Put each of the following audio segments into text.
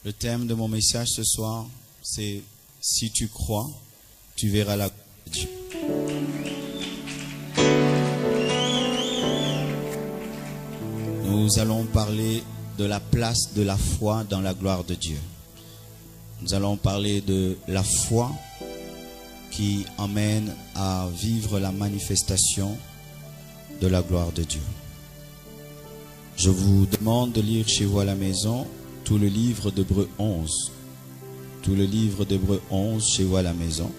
Le thème de mon message ce soir, c'est « Si tu crois, tu verras la gloire de Dieu ». Nous allons parler de la place de la foi dans la gloire de Dieu. Nous allons parler de la foi qui emmène à vivre la manifestation de la gloire de Dieu. Je vous demande de lire chez vous à la maison tout le livre d'Hébreux 11. Tout le livre d'Hébreux 11 chez vous à la maison.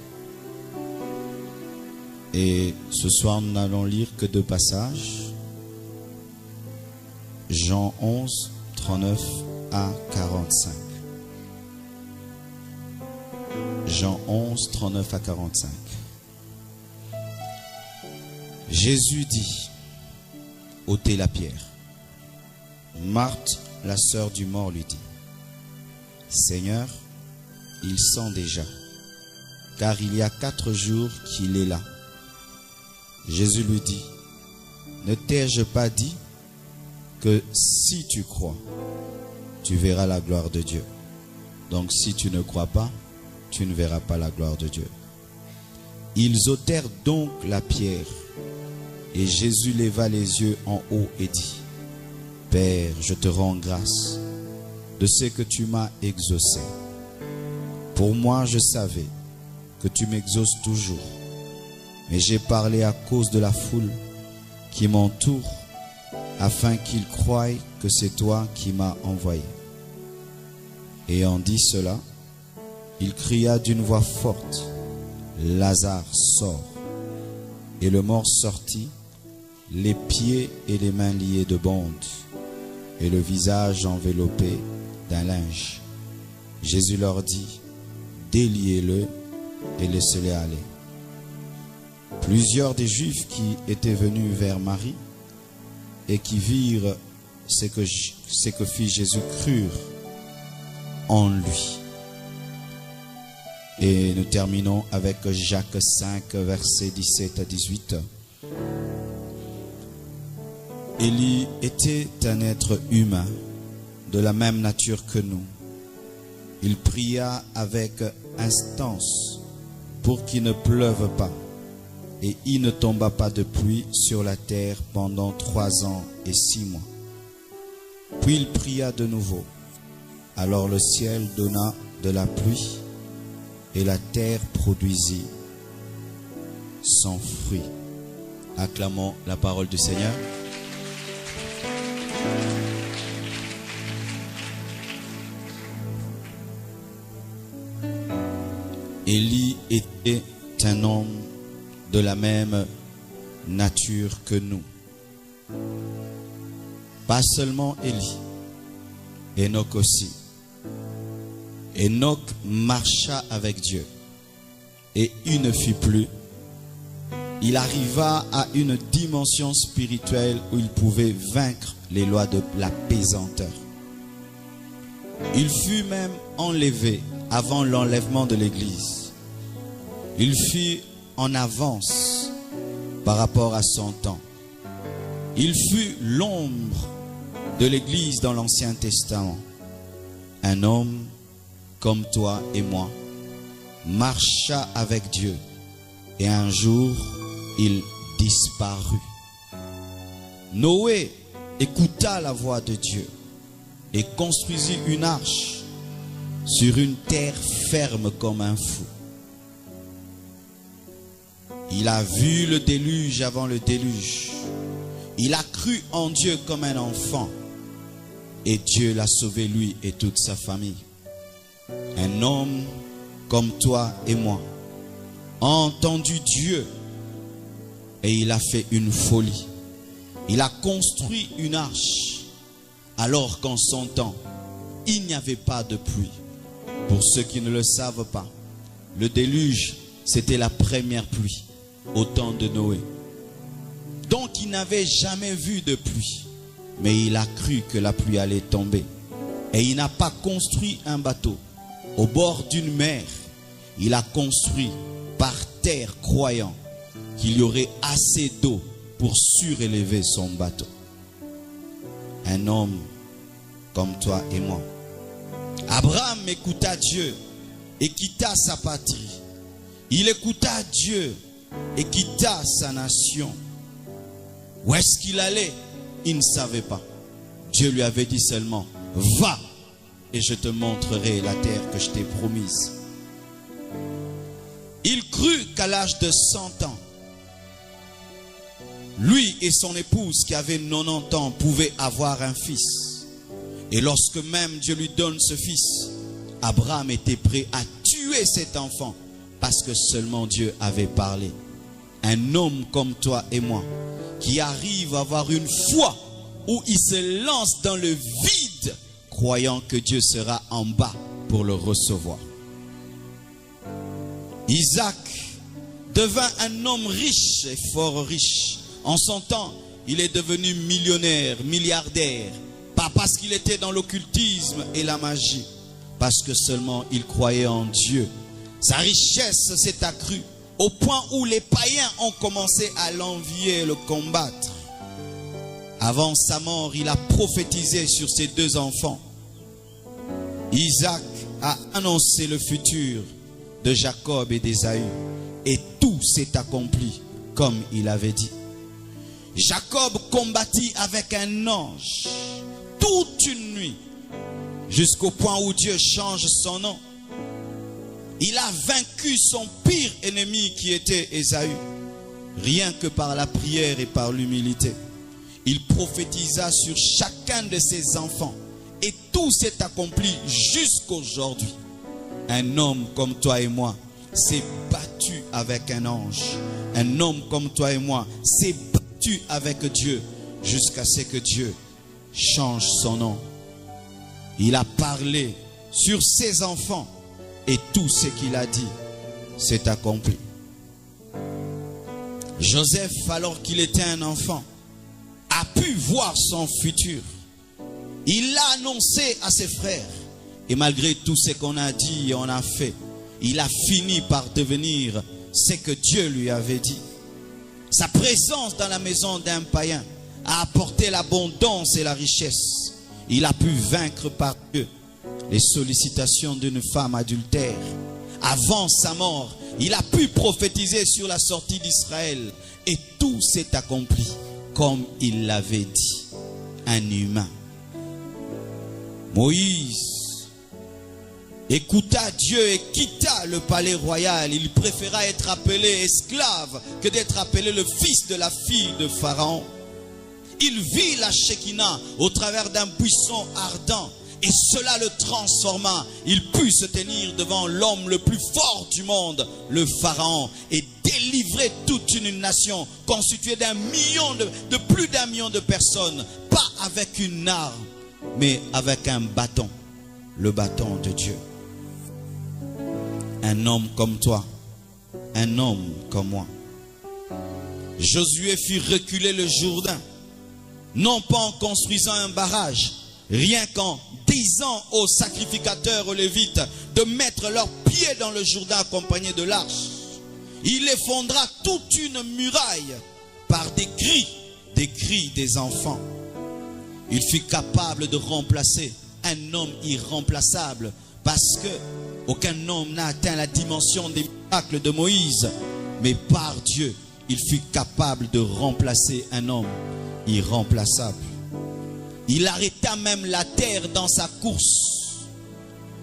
Et ce soir, nous n'allons lire que 2 passages. Jean 11, 39 à 45. Jean 11, 39 à 45. Jésus dit, ôtez la pierre. Marthe, la sœur du mort, lui dit, Seigneur, il sent déjà, car il y a 4 jours qu'il est là. Jésus lui dit, ne t'ai-je pas dit que si tu crois, tu verras la gloire de Dieu. Donc si tu ne crois pas, tu ne verras pas la gloire de Dieu. Ils ôtèrent donc la pierre, et Jésus leva les yeux en haut et dit, Père, je te rends grâce de ce que tu m'as exaucé. Pour moi, je savais que tu m'exauces toujours, mais j'ai parlé à cause de la foule qui m'entoure, afin qu'ils croient que c'est toi qui m'as envoyé. Ayant dit cela, il cria d'une voix forte, Lazare, sort. Et le mort sortit, les pieds et les mains liés de bandes, et le visage enveloppé d'un linge. Jésus leur dit, déliez-le et laissez-le aller. Plusieurs des Juifs qui étaient venus vers Marie et qui virent ce que fit Jésus crurent en lui. Et nous terminons avec Jacques 5, versets 17 à 18. Élie était un être humain de la même nature que nous. Il pria avec instance pour qu'il ne pleuve pas, et il ne tomba pas de pluie sur la terre pendant 3 ans et 6 mois. Puis il pria de nouveau. Alors le ciel donna de la pluie, et la terre produisit son fruit. Acclamons la parole du Seigneur. Élie était un homme de la même nature que nous. Pas seulement Élie, Enoch aussi. Enoch marcha avec Dieu et il ne fut plus. Il arriva à une dimension spirituelle où il pouvait vaincre les lois de la pesanteur. Il fut même enlevé avant l'enlèvement de l'Église. Il fut en avance par rapport à son temps. Il fut l'ombre de l'Église dans l'Ancien Testament. Un homme comme toi et moi marcha avec Dieu et un jour il disparut. Noé écouta la voix de Dieu et construisit une arche sur une terre ferme comme un fou. Il a vu le déluge avant le déluge. Il a cru en Dieu comme un enfant. Et Dieu l'a sauvé lui et toute sa famille. Un homme comme toi et moi a entendu Dieu et il a fait une folie. Il a construit une arche alors qu'en son temps, il n'y avait pas de pluie. Pour ceux qui ne le savent pas, le déluge, c'était la première pluie au temps de Noé. Donc il n'avait jamais vu de pluie, mais il a cru que la pluie allait tomber. Et il n'a pas construit un bateau au bord d'une mer. Il a construit par terre, croyant qu'il y aurait assez d'eau pour surélever son bateau. Un homme comme toi et moi Abraham écouta Dieu et quitta sa patrie. Il écouta Dieu et quitta sa nation. Où est-ce qu'il allait? Il ne savait pas. Dieu lui avait dit seulement, va et je te montrerai la terre que je t'ai promise. Il crut qu'à l'âge de 100 ans, lui et son épouse qui avait 90 ans pouvaient avoir un fils. Et lorsque même Dieu lui donne ce fils, Abraham était prêt à tuer cet enfant parce que seulement Dieu avait parlé. Un homme comme toi et moi qui arrive à avoir une foi où il se lance dans le vide croyant que Dieu sera en bas pour le recevoir. Isaac devint un homme riche et fort riche. En son temps, il est devenu millionnaire, milliardaire. Pas parce qu'il était dans l'occultisme et la magie, parce que seulement il croyait en Dieu. Sa richesse s'est accrue au point où les païens ont commencé à l'envier et le combattre. Avant sa mort, il a prophétisé sur ses 2 enfants. Isaac a annoncé le futur de Jacob et d'Ésaü. Et tout s'est accompli comme il avait dit. Jacob combattit avec un ange toute une nuit, jusqu'au point où Dieu change son nom. Il a vaincu son pire ennemi qui était Ésaü, rien que par la prière et par l'humilité. Il prophétisa sur chacun de ses enfants et tout s'est accompli jusqu'aujourd'hui. Un homme comme toi et moi s'est battu avec un ange. Un homme comme toi et moi s'est battu avec Dieu jusqu'à ce que Dieu change son nom. Il a parlé sur ses enfants et tout ce qu'il a dit s'est accompli. Joseph, alors qu'il était un enfant, a pu voir son futur. Il l'a annoncé à ses frères. Et malgré tout ce qu'on a dit et on a fait, il a fini par devenir ce que Dieu lui avait dit. Sa présence dans la maison d'un païen a apporté l'abondance et la richesse. Il a pu vaincre par Dieu les sollicitations d'une femme adultère. Avant sa mort, il a pu prophétiser sur la sortie d'Israël. Et tout s'est accompli comme il l'avait dit. Un humain. Moïse écouta Dieu et quitta le palais royal. Il préféra être appelé esclave que d'être appelé le fils de la fille de Pharaon. Il vit la Shekinah au travers d'un buisson ardent et cela le transforma. Il put se tenir devant l'homme le plus fort du monde, le Pharaon, et délivrer toute une nation constituée de plus d'1 million de personnes, pas avec une arme, mais avec un bâton, le bâton de Dieu. Un homme comme toi, un homme comme moi. Josué fit reculer le Jourdain, non pas en construisant un barrage, rien qu'en disant aux sacrificateurs, aux Lévites, de mettre leurs pieds dans le Jourdain accompagné de l'arche. Il effondra toute une muraille par des cris des enfants. Il fut capable de remplacer un homme irremplaçable parce que aucun homme n'a atteint la dimension des miracles de Moïse. Mais par Dieu, il fut capable de remplacer un homme irremplaçable. Il arrêta même la terre dans sa course.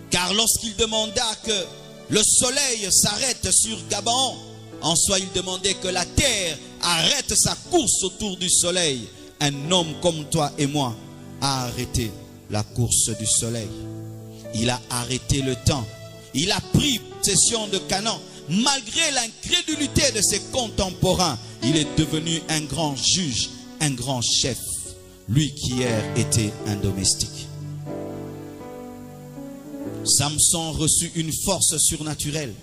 Car lorsqu'il demanda que le soleil s'arrête sur Gabaon, en soi il demandait que la terre arrête sa course autour du soleil. Un homme comme toi et moi a arrêté la course du soleil. Il a arrêté le temps. Il a pris possession de Canaan. Malgré l'incrédulité de ses contemporains, il est devenu un grand juge, un grand chef. Lui qui hier était un domestique. Samson reçut une force surnaturelle,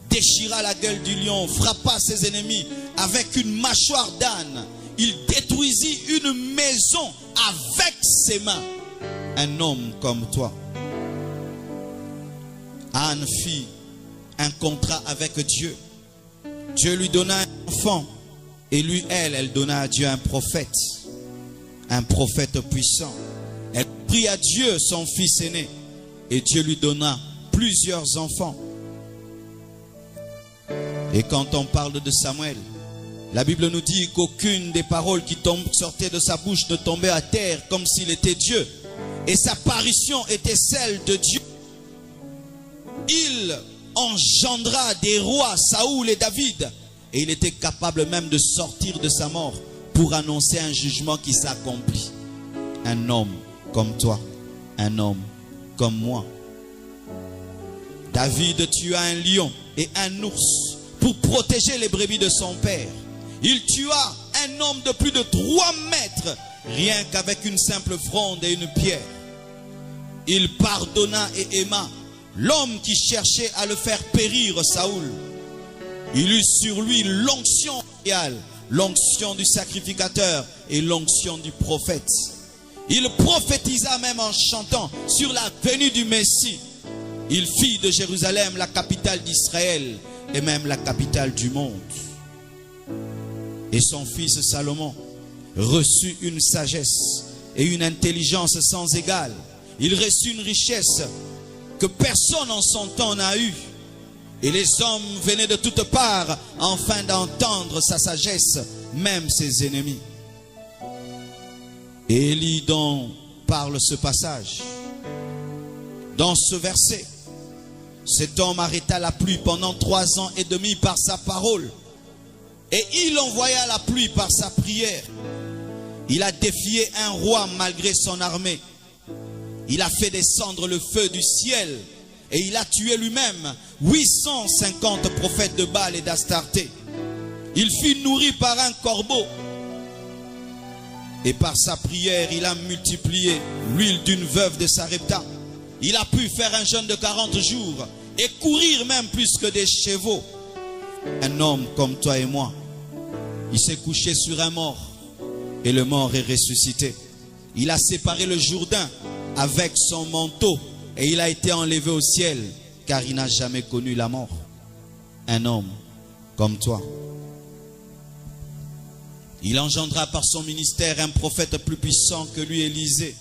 déchira la gueule du lion, frappa ses ennemis avec une mâchoire d'âne. Il détruisit une maison avec ses mains. Un homme comme toi. Anne fit un contrat avec Dieu. Dieu lui donna un enfant et lui, elle donna à Dieu un prophète puissant. Elle prit à Dieu son fils aîné et Dieu lui donna plusieurs enfants. Et quand on parle de Samuel, la Bible nous dit qu'aucune des paroles qui sortaient de sa bouche ne tombait à terre comme s'il était Dieu. Et sa parution était celle de Dieu. Il engendra des rois, Saoul et David. Et il était capable même de sortir de sa mort pour annoncer un jugement qui s'accomplit. Un homme comme toi, un homme comme moi. David tua un lion et un ours pour protéger les brebis de son père. Il tua un homme de plus de 3 mètres, rien qu'avec une simple fronde et une pierre. Il pardonna et aima l'homme qui cherchait à le faire périr, Saoul. Il eut sur lui l'onction royale, l'onction du sacrificateur et l'onction du prophète. Il prophétisa même en chantant sur la venue du Messie. Il fit de Jérusalem la capitale d'Israël et même la capitale du monde. Et son fils Salomon reçut une sagesse et une intelligence sans égale. Il reçut une richesse que personne en son temps n'a eue. Et les hommes venaient de toutes parts afin d'entendre sa sagesse, même ses ennemis. Et Élie dont parle ce passage. Dans ce verset, cet homme arrêta la pluie pendant 3 ans et demi par sa parole. Et il envoya la pluie par sa prière. Il a défié un roi malgré son armée. Il a fait descendre le feu du ciel. Et il a tué lui-même 850 prophètes de Baal et d'Astarté. Il fut nourri par un corbeau. Et par sa prière, il a multiplié l'huile d'une veuve de Sarepta. Il a pu faire un jeûne de 40 jours et courir même plus que des chevaux. Un homme comme toi et moi, il s'est couché sur un mort et le mort est ressuscité. Il a séparé le Jourdain avec son manteau et il a été enlevé au ciel car il n'a jamais connu la mort. Un homme comme toi. Il engendra par son ministère un prophète plus puissant que lui, Élisée,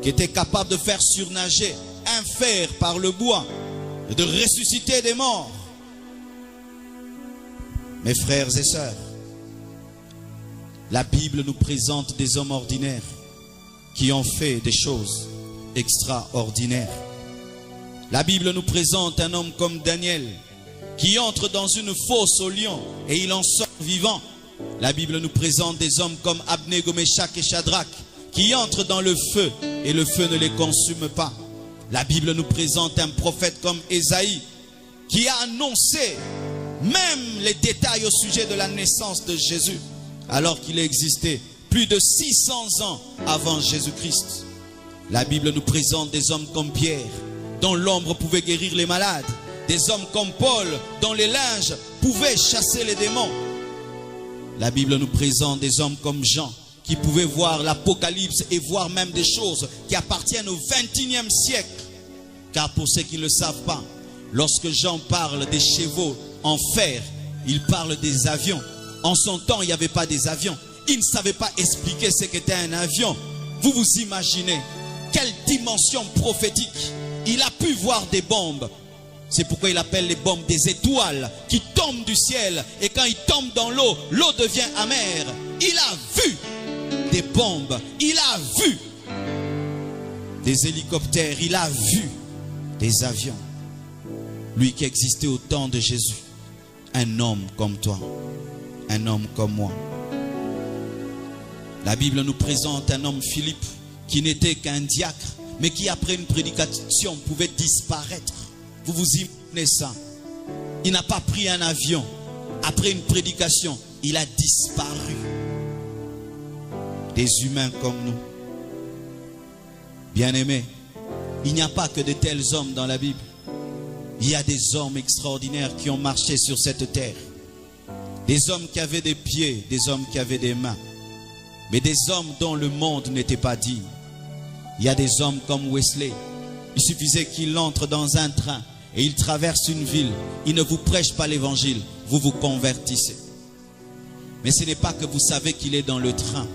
qui était capable de faire surnager un fer par le bois et de ressusciter des morts. Mes frères et sœurs, la Bible nous présente des hommes ordinaires qui ont fait des choses extraordinaires. La Bible nous présente un homme comme Daniel qui entre dans une fosse au lion et il en sort vivant. La Bible nous présente des hommes comme Abnego, Méshach et Shadrach qui entrent dans le feu et le feu ne les consume pas. La Bible nous présente un prophète comme Ésaïe qui a annoncé même les détails au sujet de la naissance de Jésus alors qu'il existait plus de 600 ans avant Jésus-Christ. La Bible nous présente des hommes comme Pierre dont l'ombre pouvait guérir les malades, des hommes comme Paul dont les linges pouvaient chasser les démons. La Bible nous présente des hommes comme Jean qui pouvaient voir l'Apocalypse et voir même des choses qui appartiennent au XXIe siècle. Car pour ceux qui ne le savent pas, lorsque Jean parle des chevaux en fer, il parle des avions. En son temps, il n'y avait pas des avions. Il ne savait pas expliquer ce qu'était un avion. Vous vous imaginez quelle dimension prophétique. Il a pu voir des bombes. C'est pourquoi il appelle les bombes des étoiles qui tombent du ciel. Et quand ils tombent dans l'eau, l'eau devient amère. Il a vu des bombes. Il a vu des hélicoptères. Il a vu des avions. Lui qui existait au temps de Jésus. Un homme comme toi. Un homme comme moi. La Bible nous présente un homme, Philippe, qui n'était qu'un diacre, mais qui après une prédication pouvait disparaître. Vous vous imaginez ça? Il n'a pas pris un avion. Après une prédication, il a disparu. Des humains comme nous. Bien-aimés, il n'y a pas que de tels hommes dans la Bible. Il y a des hommes extraordinaires qui ont marché sur cette terre. Des hommes qui avaient des pieds, des hommes qui avaient des mains. Mais des hommes dont le monde n'était pas digne. Il y a des hommes comme Wesley. Il suffisait qu'il entre dans un train et il traverse une ville. Il ne vous prêche pas l'évangile, vous vous convertissez. Mais ce n'est pas que vous savez qu'il est dans le train,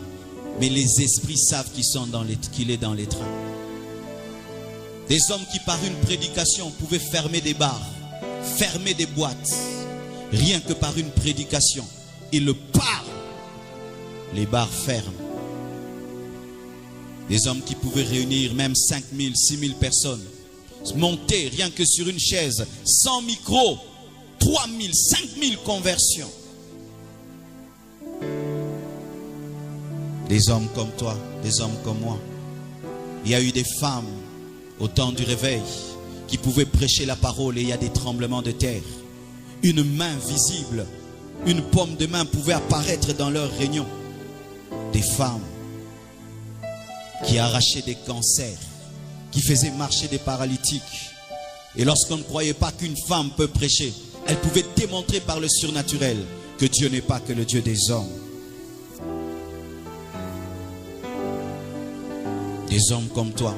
mais les esprits savent qu'il est dans les trains. Des hommes qui par une prédication pouvaient fermer des bars, fermer des boîtes. Rien que par une prédication, ils le parlent. Les bars ferment. Des hommes qui pouvaient réunir même 5 000, 6 000 personnes. Monter rien que sur une chaise, sans micro, 3 000, 5 000 conversions. Des hommes comme toi, des hommes comme moi. Il y a eu des femmes au temps du réveil qui pouvaient prêcher la parole et il y a des tremblements de terre. Une main visible, une paume de main pouvait apparaître dans leur réunion. Des femmes qui arrachaient des cancers, qui faisaient marcher des paralytiques. Et lorsqu'on ne croyait pas qu'une femme peut prêcher, elle pouvait démontrer par le surnaturel que Dieu n'est pas que le Dieu des hommes. Des hommes comme toi,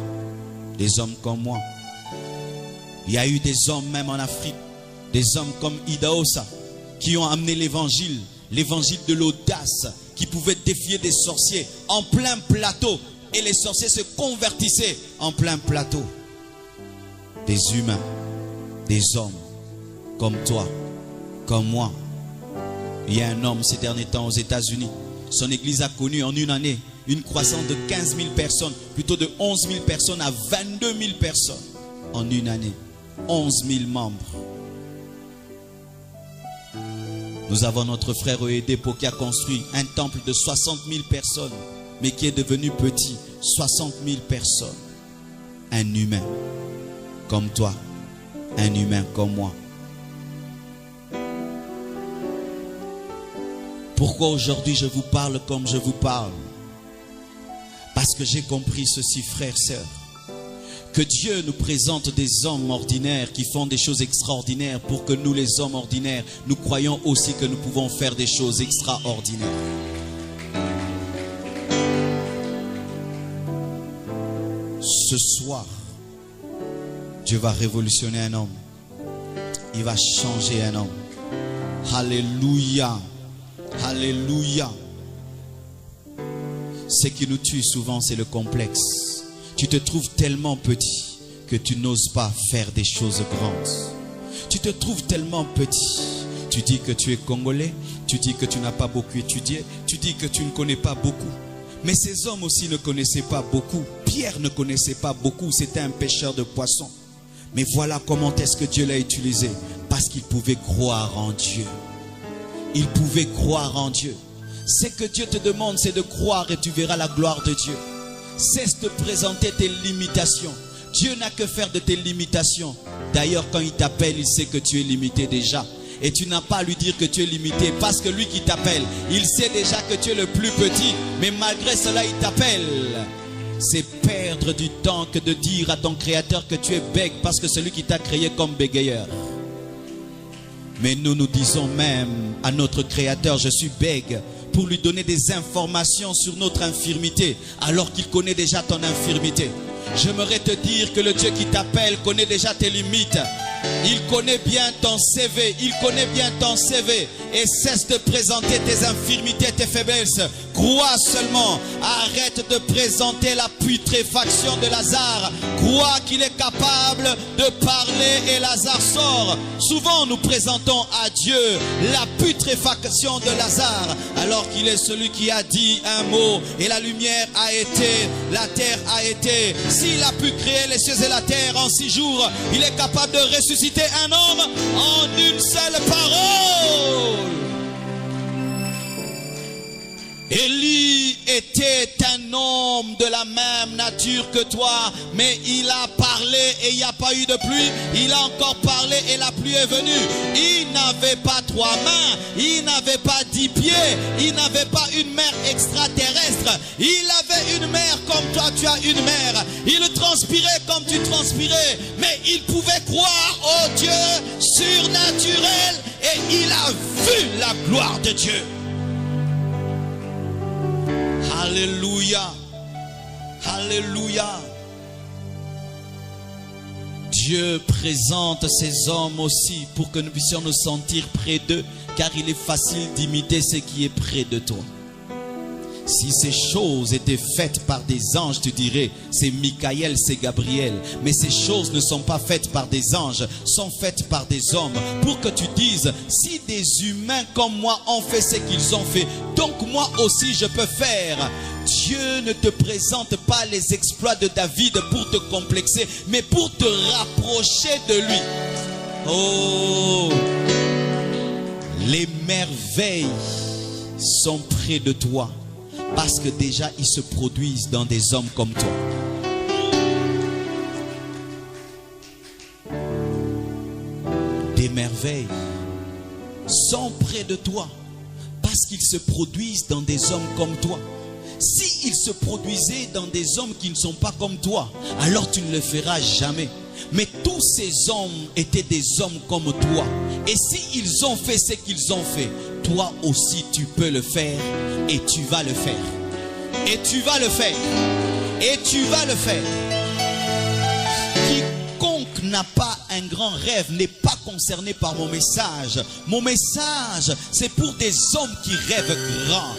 des hommes comme moi. Il y a eu des hommes même en Afrique, des hommes comme Idaosa, qui ont amené l'évangile de l'audace, qui pouvaient défier des sorciers en plein plateau. Et les sorciers se convertissaient en plein plateau. Des humains, des hommes, comme toi, comme moi. Il y a un homme ces derniers temps aux États-Unis. Son église a connu en une année une croissance de 15 000 personnes, plutôt de 11 000 personnes à 22 000 personnes. En une année, 11 000 membres. Nous avons notre frère Oedepo qui a construit un temple de 60 000 personnes, mais qui est devenu petit, 60 000 personnes. Un humain comme toi, un humain comme moi. Pourquoi aujourd'hui je vous parle comme je vous parle? Parce que j'ai compris ceci, frères, sœurs, que Dieu nous présente des hommes ordinaires qui font des choses extraordinaires pour que nous, les hommes ordinaires, nous croyons aussi que nous pouvons faire des choses extraordinaires. Ce soir, Dieu va révolutionner un homme. Il va changer un homme. Alléluia. Alléluia. Ce qui nous tue souvent, c'est le complexe. Tu te trouves tellement petit que tu n'oses pas faire des choses grandes. Tu te trouves tellement petit. Tu dis que tu es congolais. Tu dis que tu n'as pas beaucoup étudié. Tu dis que tu ne connais pas beaucoup. Mais ces hommes aussi ne connaissaient pas beaucoup. Pierre ne connaissait pas beaucoup. C'était un pêcheur de poissons. Mais voilà comment est-ce que Dieu l'a utilisé. Parce qu'il pouvait croire en Dieu. Il pouvait croire en Dieu. Ce que Dieu te demande, c'est de croire et tu verras la gloire de Dieu. Cesse de présenter tes limitations. Dieu n'a que faire de tes limitations. D'ailleurs, quand il t'appelle, il sait que tu es limité déjà. Et tu n'as pas à lui dire que tu es limité. Parce que lui qui t'appelle, il sait déjà que tu es le plus petit. Mais malgré cela, il t'appelle. C'est perdre du temps que de dire à ton créateur que tu es bègue. Parce que celui qui t'a créé comme bégayeur. Mais nous disons même à notre créateur, je suis bègue, pour lui donner des informations sur notre infirmité, alors qu'il connaît déjà ton infirmité. J'aimerais te dire que le Dieu qui t'appelle connaît déjà tes limites. Il connaît bien ton CV, il connaît bien ton CV. Et cesse de présenter tes infirmités, tes faiblesses. Crois seulement. Arrête de présenter la putréfaction de Lazare. Crois qu'il est capable de parler et Lazare sort. Souvent nous présentons à Dieu la putréfaction de Lazare, alors qu'il est celui qui a dit un mot et la lumière a été, la terre a été. S'il a pu créer les cieux et la terre en 6 jours, il est capable de ressusciter un homme en une seule parole. Élie était un homme de la même nature que toi, mais il a parlé et il n'y a pas eu de pluie. Il a encore parlé et la pluie est venue. Il n'avait pas 3 mains, il n'avait pas 10 pieds, il n'avait pas une mer extraterrestre. Il avait une mer comme toi, tu as une mer. Il transpirait comme tu transpirais, mais il pouvait croire au Dieu surnaturel et il a vu la gloire de Dieu. Alléluia. Alléluia. Dieu présente ces hommes aussi pour que nous puissions nous sentir près d'eux, car il est facile d'imiter ce qui est près de toi. Si ces choses étaient faites par des anges, tu dirais, c'est Michael, c'est Gabriel. Mais ces choses ne sont pas faites par des anges, sont faites par des hommes. Pour que tu dises, si des humains comme moi ont fait ce qu'ils ont fait, donc moi aussi je peux faire. Dieu ne te présente pas les exploits de David pour te complexer, mais pour te rapprocher de lui. Oh, les merveilles sont près de toi parce que déjà ils se produisent dans des hommes comme toi. Des merveilles sont près de toi parce qu'ils se produisent dans des hommes comme toi. S'ils se produisaient dans des hommes qui ne sont pas comme toi, alors tu ne le feras jamais. Mais tous ces hommes étaient des hommes comme toi. Et s'ils ont fait ce qu'ils ont fait, toi aussi tu peux le faire. Et tu vas le faire. Et tu vas le faire. Et tu vas le faire. Quiconque n'a pas un grand rêve n'est pas concerné par mon message. Mon message, c'est pour des hommes qui rêvent grand.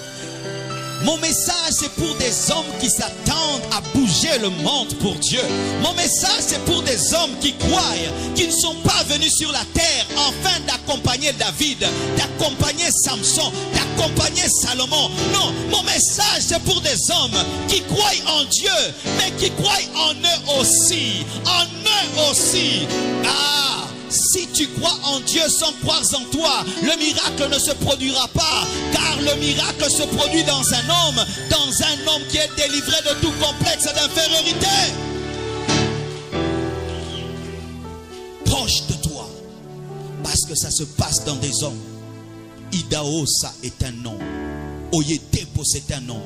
Mon message, c'est pour des hommes qui s'attendent à bouger le monde pour Dieu. Mon message, c'est pour des hommes qui croient, qui ne sont pas venus sur la terre afin d'accompagner David, d'accompagner Samson, d'accompagner Salomon. Non, mon message, c'est pour des hommes qui croient en Dieu, mais qui croient en eux aussi. En eux aussi. Ah! Si tu crois en Dieu sans croire en toi, le miracle ne se produira pas. Car le miracle se produit dans un homme qui est délivré de tout complexe d'infériorité. Proche de toi. Parce que ça se passe dans des hommes. Idaosa est un homme. Oyedepo c'est un homme.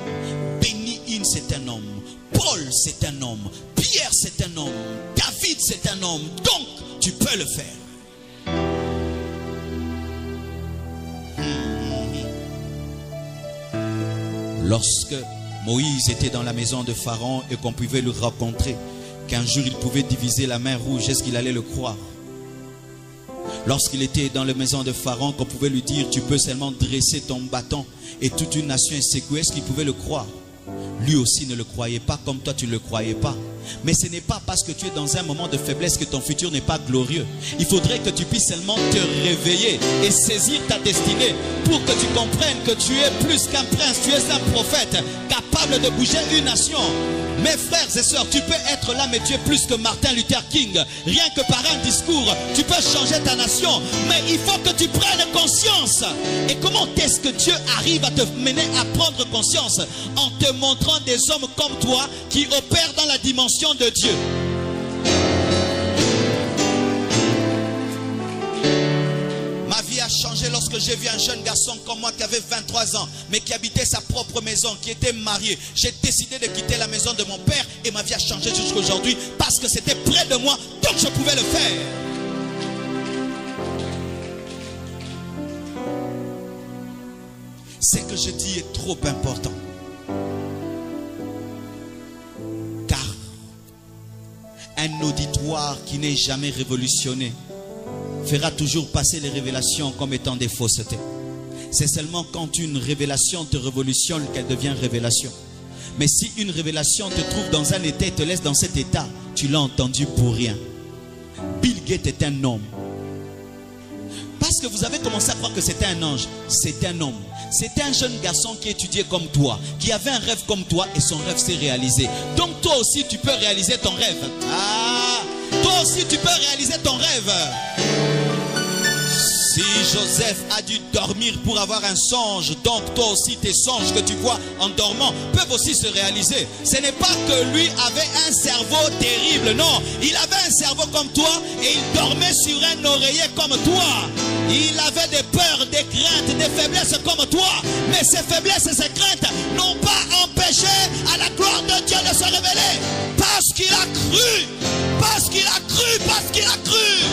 Béni-In c'est un homme. Paul c'est un homme. Pierre c'est un homme. David c'est un homme. Donc, tu peux le faire. Lorsque Moïse était dans la maison de Pharaon et qu'on pouvait le rencontrer, qu'un jour il pouvait diviser la mer rouge, est-ce qu'il allait le croire? Lorsqu'il était dans la maison de Pharaon, qu'on pouvait lui dire, tu peux seulement dresser ton bâton et toute une nation est secouée, est-ce qu'il pouvait le croire? Lui aussi ne le croyait pas comme toi tu ne le croyais pas. Mais ce n'est pas parce que tu es dans un moment de faiblesse que ton futur n'est pas glorieux. Il faudrait que tu puisses seulement te réveiller et saisir ta destinée pour que tu comprennes que tu es plus qu'un prince, tu es un prophète capable de bouger une nation. Mes frères et sœurs, tu peux être là mais tu es plus que Martin Luther King. Rien que par un discours, tu peux changer ta nation. Mais il faut que tu prennes conscience. Et comment est-ce que Dieu arrive à te mener à prendre conscience? En te montrant des hommes comme toi qui opèrent dans la dimension de Dieu. Ma vie a changé lorsque j'ai vu un jeune garçon comme moi qui avait 23 ans, mais qui habitait sa propre maison, qui était marié. J'ai décidé de quitter la maison de mon père et ma vie a changé jusqu'à aujourd'hui parce que c'était près de moi, donc je pouvais le faire. Ce que je dis est trop important. Car un auditoire qui n'est jamais révolutionné fera toujours passer les révélations comme étant des faussetés. C'est seulement quand une révélation te révolutionne qu'elle devient révélation. Mais si une révélation te trouve dans un état et te laisse dans cet état, tu l'as entendu pour rien. Bill Gates est un homme. Parce que vous avez commencé à croire que c'était un ange. C'est un homme. C'était un jeune garçon qui étudiait comme toi, qui avait un rêve comme toi et son rêve s'est réalisé. Donc toi aussi tu peux réaliser ton rêve. Ah, toi aussi tu peux réaliser ton rêve. Si Joseph a dû dormir pour avoir un songe, donc toi aussi tes songes que tu vois en dormant peuvent aussi se réaliser. Ce n'est pas que lui avait un cerveau terrible, non. Il avait un cerveau comme toi et il dormait sur un oreiller comme toi. Il avait des peurs, des craintes, des faiblesses comme toi. Mais ces faiblesses et ces craintes n'ont pas empêché à la gloire de Dieu de se révéler. Parce qu'il a cru. Parce qu'il a cru. Parce qu'il a cru.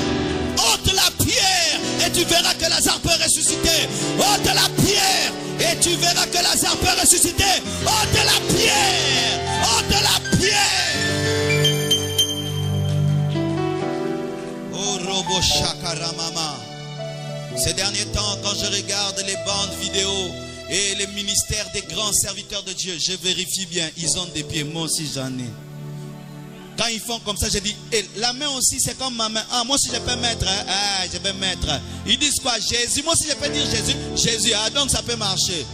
Ôte la pierre et tu verras que Lazare peut ressusciter. Ôte la pierre et tu verras que Lazare peut ressusciter. Ôte la pierre. Ôte la pierre. Oh Robo Shakaramama. Ces derniers temps, quand je regarde les bandes vidéo Et les ministères des grands serviteurs de Dieu, je vérifie bien, ils ont des pieds, moi aussi j'en ai. Quand ils font comme ça, je dis, et la main aussi c'est comme ma main. Ah, moi aussi je peux mettre, je peux mettre. Ils disent quoi? Jésus, moi aussi je peux dire Jésus. Jésus, ah donc ça peut marcher.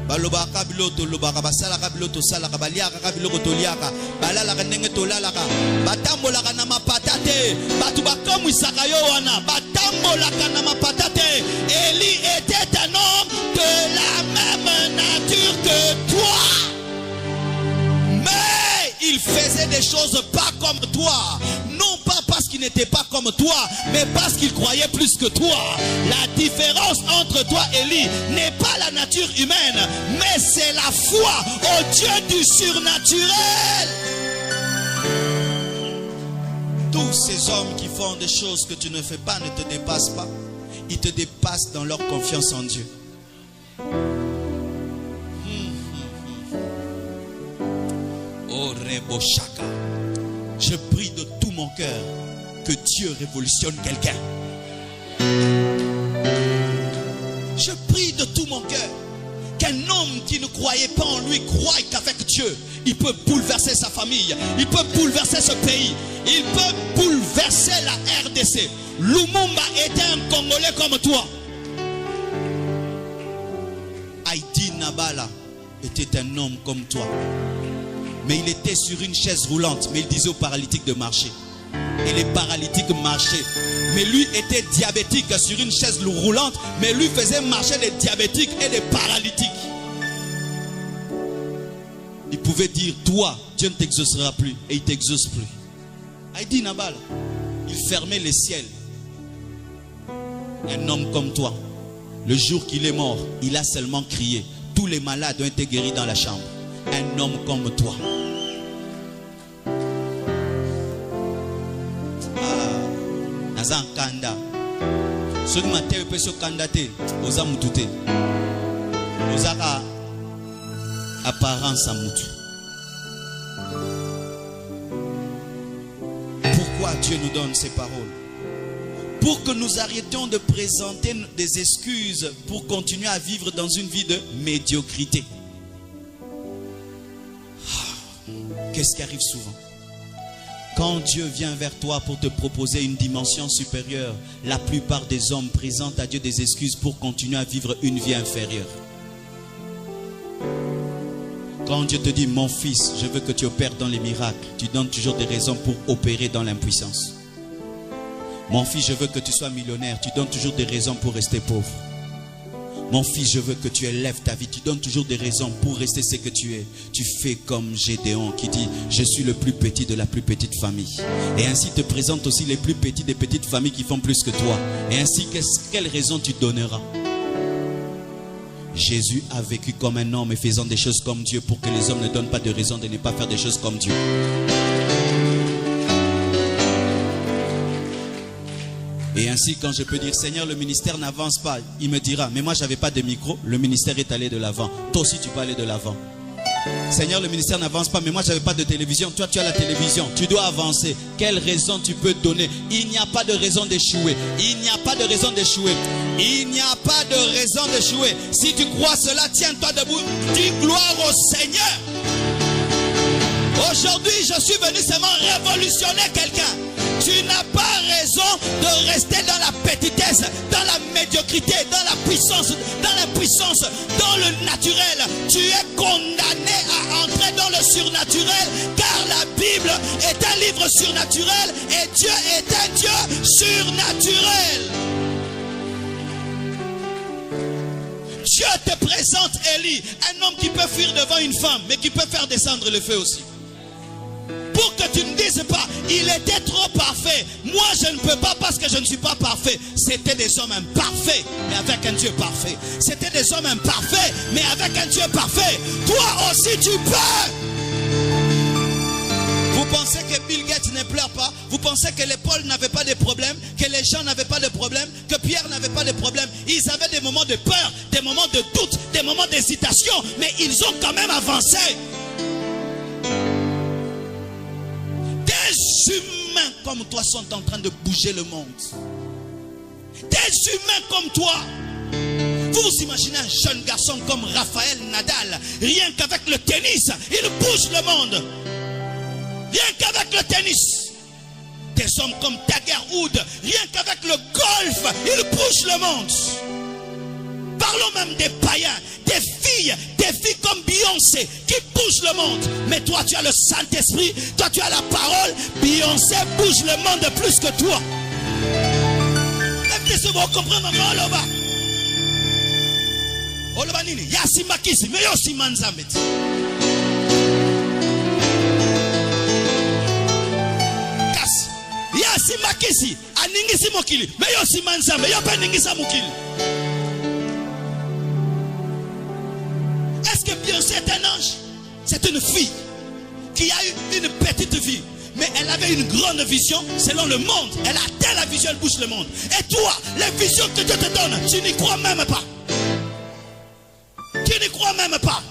Balobaka biloto lobaka basalaka biloto salaka baliaka biloko toliaka balalaka ndenge tolalaka batambolaka na mapata te batu bakomwisaka yo wana batambolaka na mapata te. Élie était un homme de la même nature que toi, mais il faisait des choses pas comme toi. Non pas parce qu'il n'était pas comme toi, mais parce qu'il croyait plus que toi. La différence entre toi et Élie n'est pas la nature humaine, mais c'est la foi au Dieu du surnaturel. Tous ces hommes qui font des choses que tu ne fais pas ne te dépassent pas. Ils te dépassent dans leur confiance en Dieu. Oh Rebo Shaka, je prie de tout mon cœur que Dieu révolutionne quelqu'un. Je prie de tout mon cœur qu'un homme qui ne croyait pas en lui croie qu'avec Dieu, il peut bouleverser sa famille, il peut bouleverser ce pays, il peut bouleverser la RDC. Lumumba était un Congolais comme toi. Haïti Nabala était un homme comme toi. Mais il était sur une chaise roulante, mais il disait aux paralytiques de marcher. Et les paralytiques marchaient. Mais lui était diabétique sur une chaise roulante, mais lui faisait marcher les diabétiques et les paralytiques. Il pouvait dire, toi, Dieu ne t'exaucera plus, et il ne t'exauce plus. Haïti Nabal, il fermait les ciels. Un homme comme toi, le jour qu'il est mort, il a seulement crié. Tous les malades ont été guéris dans la chambre. Un homme comme toi. Nazan kanda. Ce qui m'a été fait sur kandaté, osa mutute. Osa apparence à mutu. Pourquoi Dieu nous donne ces paroles? Pour que nous arrêtions de présenter des excuses pour continuer à vivre dans une vie de médiocrité. Qu'est-ce qui arrive souvent? Quand Dieu vient vers toi pour te proposer une dimension supérieure, la plupart des hommes présentent à Dieu des excuses pour continuer à vivre une vie inférieure. Quand Dieu te dit, mon fils, je veux que tu opères dans les miracles, tu donnes toujours des raisons pour opérer dans l'impuissance. Mon fils, je veux que tu sois millionnaire, tu donnes toujours des raisons pour rester pauvre. Mon fils, je veux que tu élèves ta vie. Tu donnes toujours des raisons pour rester ce que tu es. Tu fais comme Gédéon qui dit, je suis le plus petit de la plus petite famille. Et ainsi te présente aussi les plus petits des petites familles qui font plus que toi. Et ainsi, quelle raison tu donneras? Jésus a vécu comme un homme et faisant des choses comme Dieu pour que les hommes ne donnent pas de raison de ne pas faire des choses comme Dieu. Et ainsi, quand je peux dire, Seigneur, le ministère n'avance pas, il me dira, mais moi, je n'avais pas de micro, le ministère est allé de l'avant. Toi aussi, tu peux aller de l'avant. Seigneur, le ministère n'avance pas, mais moi, je n'avais pas de télévision. Toi, tu as la télévision, tu dois avancer. Quelle raison tu peux donner? Il n'y a pas de raison d'échouer. Il n'y a pas de raison d'échouer. Il n'y a pas de raison d'échouer. Si tu crois cela, tiens-toi debout. Dis gloire au Seigneur. Aujourd'hui, je suis venu seulement révolutionner quelqu'un. Tu n'as pas raison de rester dans la petitesse, dans la médiocrité, dans la puissance, dans le naturel. Tu es condamné à entrer dans le surnaturel, car la Bible est un livre surnaturel et Dieu est un Dieu surnaturel. Dieu te présente Élie, un homme qui peut fuir devant une femme, mais qui peut faire descendre le feu aussi. Pour que tu ne dises pas, il était trop parfait. Moi, je ne peux pas parce que je ne suis pas parfait. C'était des hommes imparfaits, mais avec un Dieu parfait. C'était des hommes imparfaits, mais avec un Dieu parfait. Toi aussi, tu peux. Vous pensez que Bill Gates ne pleure pas? Vous pensez que les Paul n'avaient pas de problème? Que les gens n'avaient pas de problème? Que Pierre n'avait pas de problème? Ils avaient des moments de peur, des moments de doute, des moments d'hésitation, mais ils ont quand même avancé. Des humains comme toi sont en train de bouger le monde. Des humains comme toi. Vous imaginez un jeune garçon comme Raphaël Nadal, rien qu'avec le tennis, il bouge le monde. Rien qu'avec le tennis. Des hommes comme Tiger Woods, rien qu'avec le golf, ils bougent le monde. Parlons même des païens, des filles comme Beyoncé qui bougent le monde. Mais toi tu as le Saint-Esprit, toi tu as la parole. Beyoncé bouge le monde plus que toi. Même si vous comprenez encore là-bas. Oloba nini? Yasi makisi, mais yosi manzambet. Kasi, yasi makisi, aningisi mokili, mais yosi manzambe, yope ningisa mokili. Est-ce que Beyoncé est un ange? C'est une fille qui a eu une petite vie, mais elle avait une grande vision selon le monde. Elle a atteint la vision, elle bouge le monde. Et toi, les visions que Dieu te donne, tu n'y crois même pas. Tu n'y crois même pas.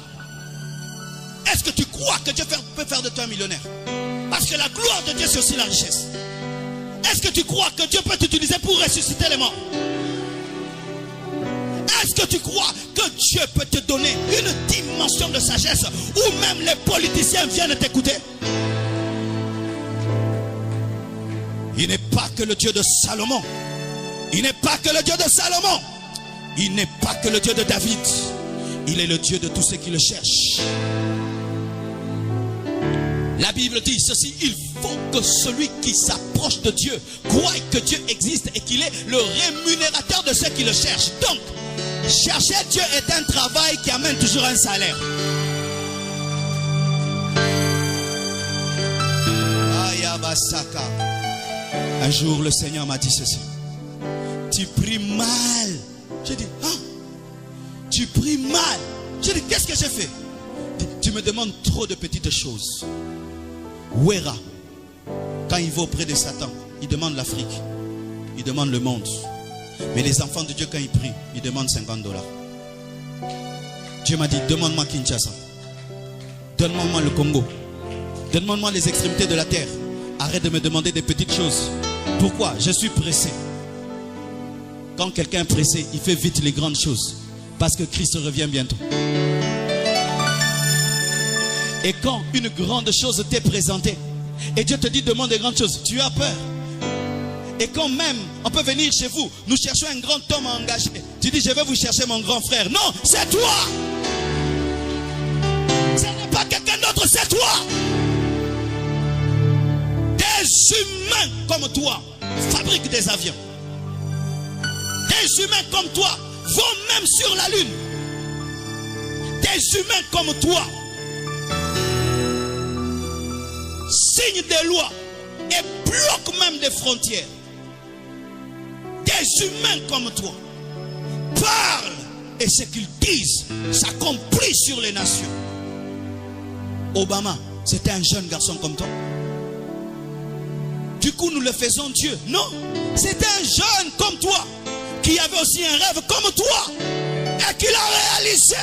Est-ce que tu crois que Dieu peut faire de toi un millionnaire? Parce que la gloire de Dieu, c'est aussi la richesse. Est-ce que tu crois que Dieu peut t'utiliser pour ressusciter les morts? Est-ce que tu crois que Dieu peut te donner une dimension de sagesse où même les politiciens viennent t'écouter? Il n'est pas que le Dieu de Salomon. Il n'est pas que le Dieu de Salomon. Il n'est pas que le Dieu de David. Il est le Dieu de tous ceux qui le cherchent. La Bible dit ceci: il faut que celui qui s'approche de Dieu croie que Dieu existe et qu'il est le rémunérateur de ceux qui le cherchent. Donc, chercher Dieu est un travail qui amène toujours un salaire. Ayabasaka. Un jour, le Seigneur m'a dit ceci: tu pries mal. J'ai dit, ah, tu pries mal. J'ai dit, qu'est-ce que j'ai fait? Tu me demandes trop de petites choses. Ouera, quand il va auprès de Satan, il demande l'Afrique, il demande le monde. Mais les enfants de Dieu, quand ils prient, ils demandent $50. Dieu m'a dit, demande-moi Kinshasa, donne-moi le Congo, donne-moi les extrémités de la terre. Arrête de me demander des petites choses. Pourquoi? Je suis pressé. Quand quelqu'un est pressé, il fait vite les grandes choses. Parce que Christ revient bientôt. Et quand une grande chose t'est présentée, et Dieu te dit demande des grandes choses, tu as peur. Et quand même, on peut venir chez vous, nous cherchons un grand homme engagé. Tu dis, je vais vous chercher mon grand frère. Non, c'est toi. Ce n'est pas quelqu'un d'autre, c'est toi. Des humains comme toi fabriquent des avions. Des humains comme toi vont même sur la lune. Des humains comme toi signent des lois et bloquent même des frontières. Des humains comme toi parlent et ce qu'ils disent s'accomplit sur les nations. Obama, c'était un jeune garçon comme toi. Du coup, nous le faisons Dieu. Non, c'était un jeune comme toi qui avait aussi un rêve comme toi et qui l'a réalisé.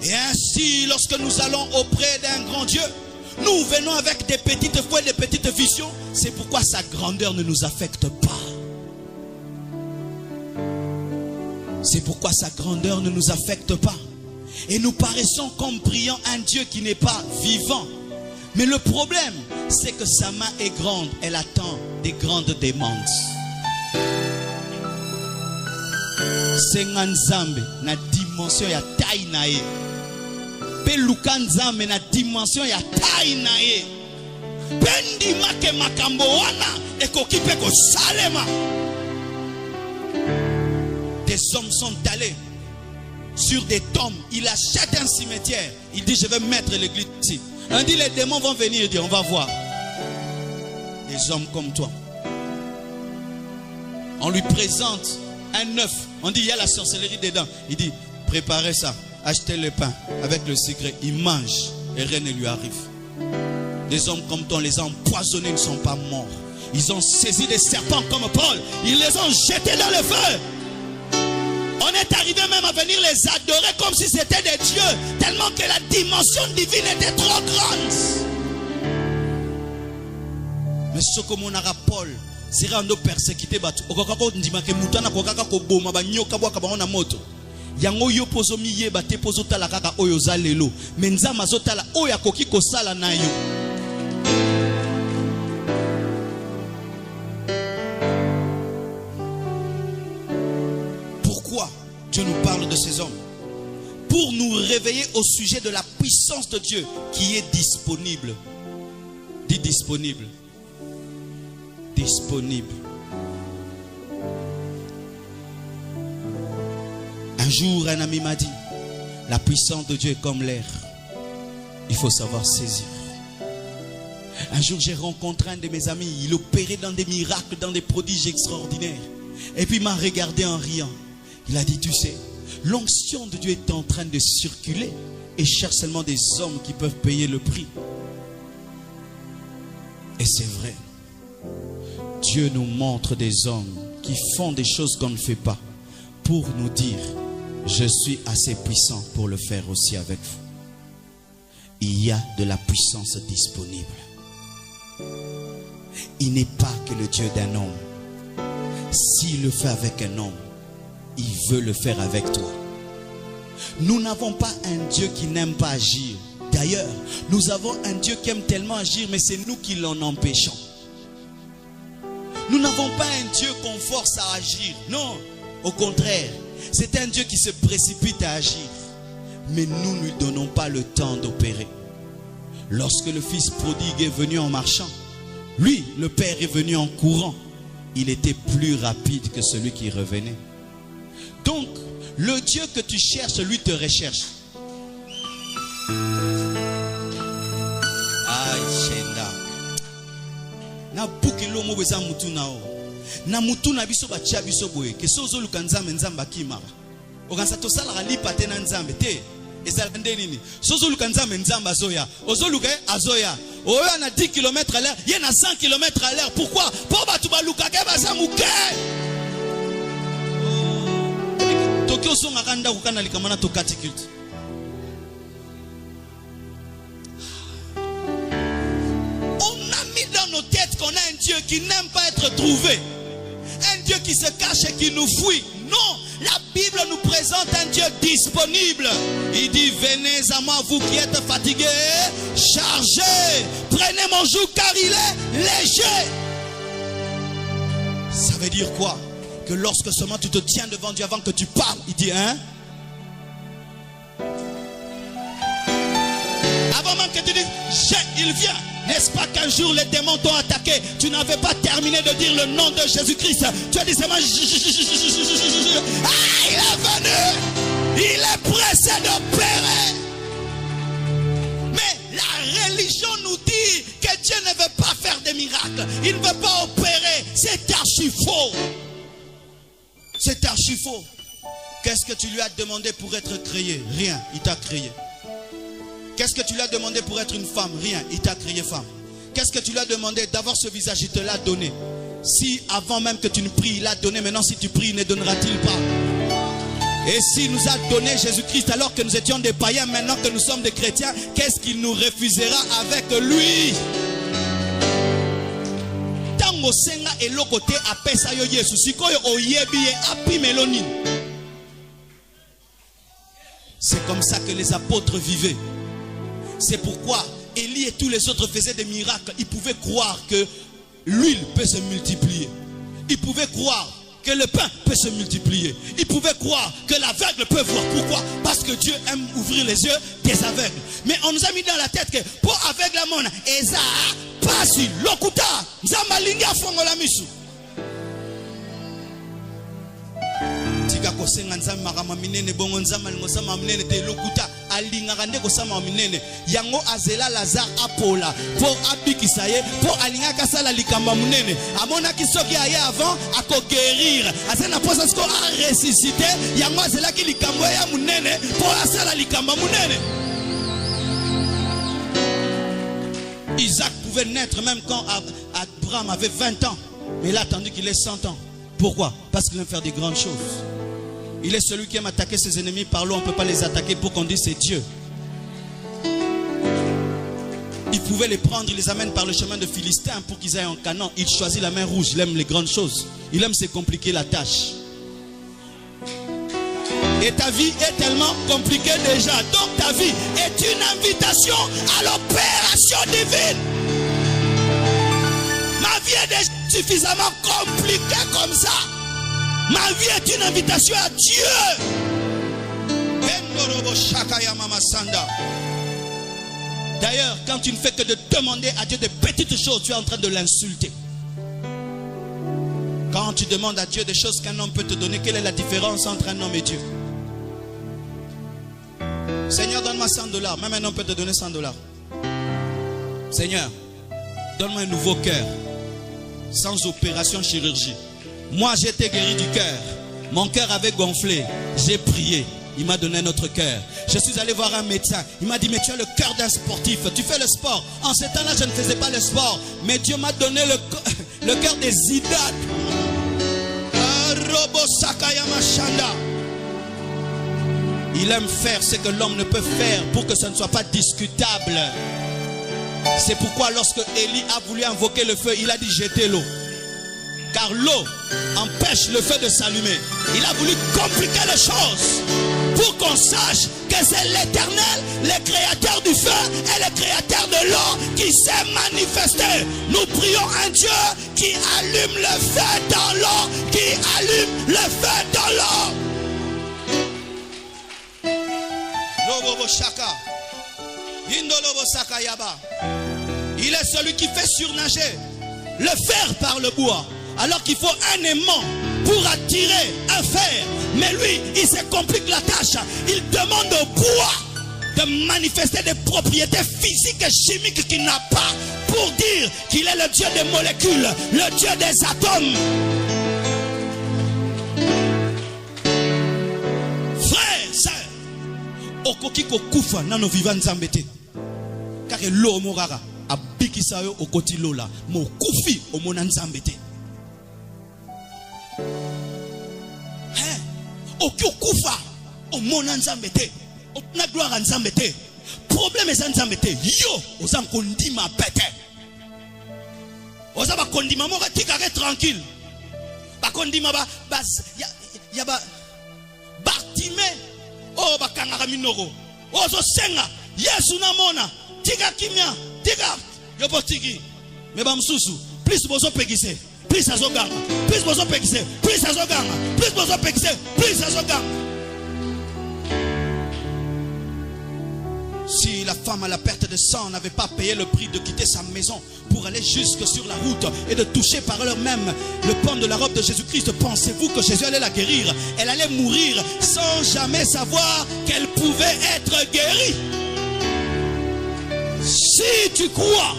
Et ainsi, lorsque nous allons auprès d'un grand Dieu, nous venons avec des petites foi, des petites visions. C'est pourquoi sa grandeur ne nous affecte pas. C'est pourquoi sa grandeur ne nous affecte pas. Et nous paraissons comme priant un Dieu qui n'est pas vivant. Mais le problème, c'est que sa main est grande. Elle attend des grandes demandes. C'est Nzambe na dimension ya taille nae. Pe lukanzambe na dimension ya taille nae. Pendi make makambo wana ekoki pe ko salema. Des hommes sont allés sur des tombes. Il achète un cimetière. Il dit, je vais mettre l'église ici. On dit, les démons vont venir et dire, on va voir. Des hommes comme toi. On lui présente un œuf. On dit, il y a la sorcellerie dedans. Il dit, préparez ça. Achetez le pain avec le sucre. Il mange et rien ne lui arrive. Des hommes comme toi, on les a empoisonnés, ils ne sont pas morts. Ils ont saisi des serpents comme Paul. Ils les ont jetés dans le feu. On est arrivé même à venir les adorer comme si c'était des dieux, tellement que la dimension divine était trop grande. Mais ce que mon ara Paul, sera ando persécuté batu okakako ndimake mutana kokaka ko boma ba nyoka bwa kabana moto yango yo pozo miyeba te pozo tala kaka oyo zalelo menzama zotala oyo akoki kosala na yo. Pourquoi Dieu nous parle de ces hommes? Pour nous réveiller au sujet de la puissance de Dieu qui est disponible. Dis disponible. Disponible. Un jour, un ami m'a dit, la puissance de Dieu est comme l'air. Il faut savoir saisir. Un jour, j'ai rencontré un de mes amis. Il opérait dans des miracles, dans des prodiges extraordinaires. Et puis, il m'a regardé en riant. Il a dit, tu sais, l'onction de Dieu est en train de circuler et cherche seulement des hommes qui peuvent payer le prix. Et c'est vrai. Dieu nous montre des hommes qui font des choses qu'on ne fait pas pour nous dire, je suis assez puissant pour le faire aussi avec vous. Il y a de la puissance disponible. Il n'est pas que le Dieu d'un homme. S'il le fait avec un homme, il veut le faire avec toi. Nous n'avons pas un Dieu qui n'aime pas agir. D'ailleurs, nous avons un Dieu qui aime tellement agir, mais c'est nous qui l'en empêchons. Nous n'avons pas un Dieu qu'on force à agir. Non, au contraire, c'est un Dieu qui se précipite à agir. Mais nous ne lui donnons pas le temps d'opérer. Lorsque le fils prodigue est venu en marchant, lui, le père est venu en courant. Il était plus rapide que celui qui revenait. Donc, le Dieu que tu cherches, lui te recherche. Aïe, Shenda. Na bukilo mo beza mutu na o. Na mutu na biso ba chia biso boye. Ke sozo lukanzambe nzamba kimara. Okansa to sala lipa te na nzambe te. Ezala ndenini. Sozo lukanzambe nzamba zoya. Ozo luka azoya. Oyo na 10 km à l'heure, il y a 100 km à l'heure. Pourquoi? Pour batu ba luka ke ba samuke. Tokyo songa kanda kukana likamana to katikult. Qu'on a un Dieu qui n'aime pas être trouvé, un Dieu qui se cache et qui nous fuit. Non, la Bible nous présente un Dieu disponible. Il dit, venez à moi vous qui êtes fatigués, chargés, prenez mon joug car il est léger. Ça veut dire quoi? Que lorsque seulement tu te tiens devant Dieu avant que tu parles, il dit, hein? Avant même que tu dises, il vient. N'est-ce pas qu'un jour les démons t'ont attaqué? Tu n'avais pas terminé de dire le nom de Jésus-Christ. Tu as dit seulement, ah, il est venu. Il est pressé d'opérer. Mais la religion nous dit que Dieu ne veut pas faire des miracles. Il ne veut pas opérer. C'est archi faux. C'est archi faux. Qu'est-ce que tu lui as demandé pour être créé? Rien. Il t'a créé. Qu'est-ce que tu lui as demandé pour être une femme? Rien, il t'a créé femme. Qu'est-ce que tu lui as demandé? D'avoir ce visage, il te l'a donné. Si avant même que tu ne pries, il l'a donné, maintenant si tu pries, ne donnera-t-il pas? Et s'il nous a donné Jésus-Christ alors que nous étions des païens, maintenant que nous sommes des chrétiens, qu'est-ce qu'il nous refusera avec lui? Tango senga elokote apesa yo Yesu sikoyo oyebi api meloni. C'est comme ça que les apôtres vivaient. C'est pourquoi Élie et tous les autres faisaient des miracles. Ils pouvaient croire que l'huile peut se multiplier. Ils pouvaient croire que le pain peut se multiplier. Ils pouvaient croire que l'aveugle peut voir. Pourquoi? Parce que Dieu aime ouvrir les yeux des aveugles. Mais on nous a mis dans la tête que pour aveugle à mon Eza pasi lokuta nzamalinga fongola misu. Tika kosenga nzama makama minene bongo nzama lingosama minene te lokuta alinga kande kosama minene yango azela Lazare apola po abikisa ye po alinga kasala likamba munene amona kisoki aye avant ako guérir azena posa sko a ressusciter yango azela ki likambo ya munene po asala likamba munene. Isaac pouvait naître même quand Abraham avait 20 ans, mais il a attendu qu'il ait 100 ans. Pourquoi? Parce qu'il aime faire des grandes choses. Il est celui qui aime attaquer ses ennemis par l'eau. On ne peut pas les attaquer pour qu'on dise c'est Dieu. Il pouvait les prendre, il les amène par le chemin de Philistin pour qu'ils aillent en Canaan. Il choisit la main rouge, il aime les grandes choses. Il aime se compliquer la tâche. Et ta vie est tellement compliquée déjà. Donc ta vie est une invitation à l'opération divine. Ma vie est déjà suffisamment compliquée comme ça. Ma vie est une invitation à Dieu. D'ailleurs, quand tu ne fais que de demander à Dieu de petites choses, tu es en train de l'insulter. Quand tu demandes à Dieu des choses qu'un homme peut te donner, quelle est la différence entre un homme et Dieu? Seigneur, donne-moi $100. Même un homme peut te donner $100. Seigneur, donne-moi un nouveau cœur. Sans opération chirurgie. Moi, j'ai été guéri du cœur. Mon cœur avait gonflé. J'ai prié. Il m'a donné un autre cœur. Je suis allé voir un médecin. Il m'a dit, mais tu as le cœur d'un sportif. Tu fais le sport. En ce temps-là, je ne faisais pas le sport. Mais Dieu m'a donné le cœur des Zidane. Il aime faire ce que l'homme ne peut faire pour que ce ne soit pas discutable. C'est pourquoi lorsque Élie a voulu invoquer le feu, il a dit jetez l'eau. Car l'eau empêche le feu de s'allumer. Il a voulu compliquer les choses pour qu'on sache que c'est l'Éternel, le créateur du feu et le créateur de l'eau qui s'est manifesté. Nous prions un Dieu qui allume le feu dans l'eau, qui allume le feu dans l'eau. Il est celui qui fait surnager le fer par le bois. Alors qu'il faut un aimant pour attirer un fer. Mais lui, il se complique la tâche. Il demande au bois de manifester des propriétés physiques et chimiques qu'il n'a pas, pour dire qu'il est le Dieu des molécules, le Dieu des atomes. Frère, sœur, okoki kokufa nano vivant nzambete. Car l'eau morara abikisa yo okoti lola mo kufi omona nzambete. Okufa omona nzambe te, na gloire nzambe te. Problème est nzambe te. Yo oza kondima pete. Oza ba kondima mo tikare tranquille. Ba kondima ba ya ba Bartime o ba kangara minoro. Ozo senga Yesu na mona tika kimia tika yo potiki. Me ba msusu please bozo pegise. Plus à Zoganga, plus besoin de pexer, plus à Zoganga, plus besoin de pexer, plus à Zoganga. Si la femme à la perte de sang n'avait pas payé le prix de quitter sa maison pour aller jusque sur la route et de toucher par elle-même le pan de la robe de Jésus-Christ, pensez-vous que Jésus allait la guérir? Elle allait mourir sans jamais savoir qu'elle pouvait être guérie. Si tu crois,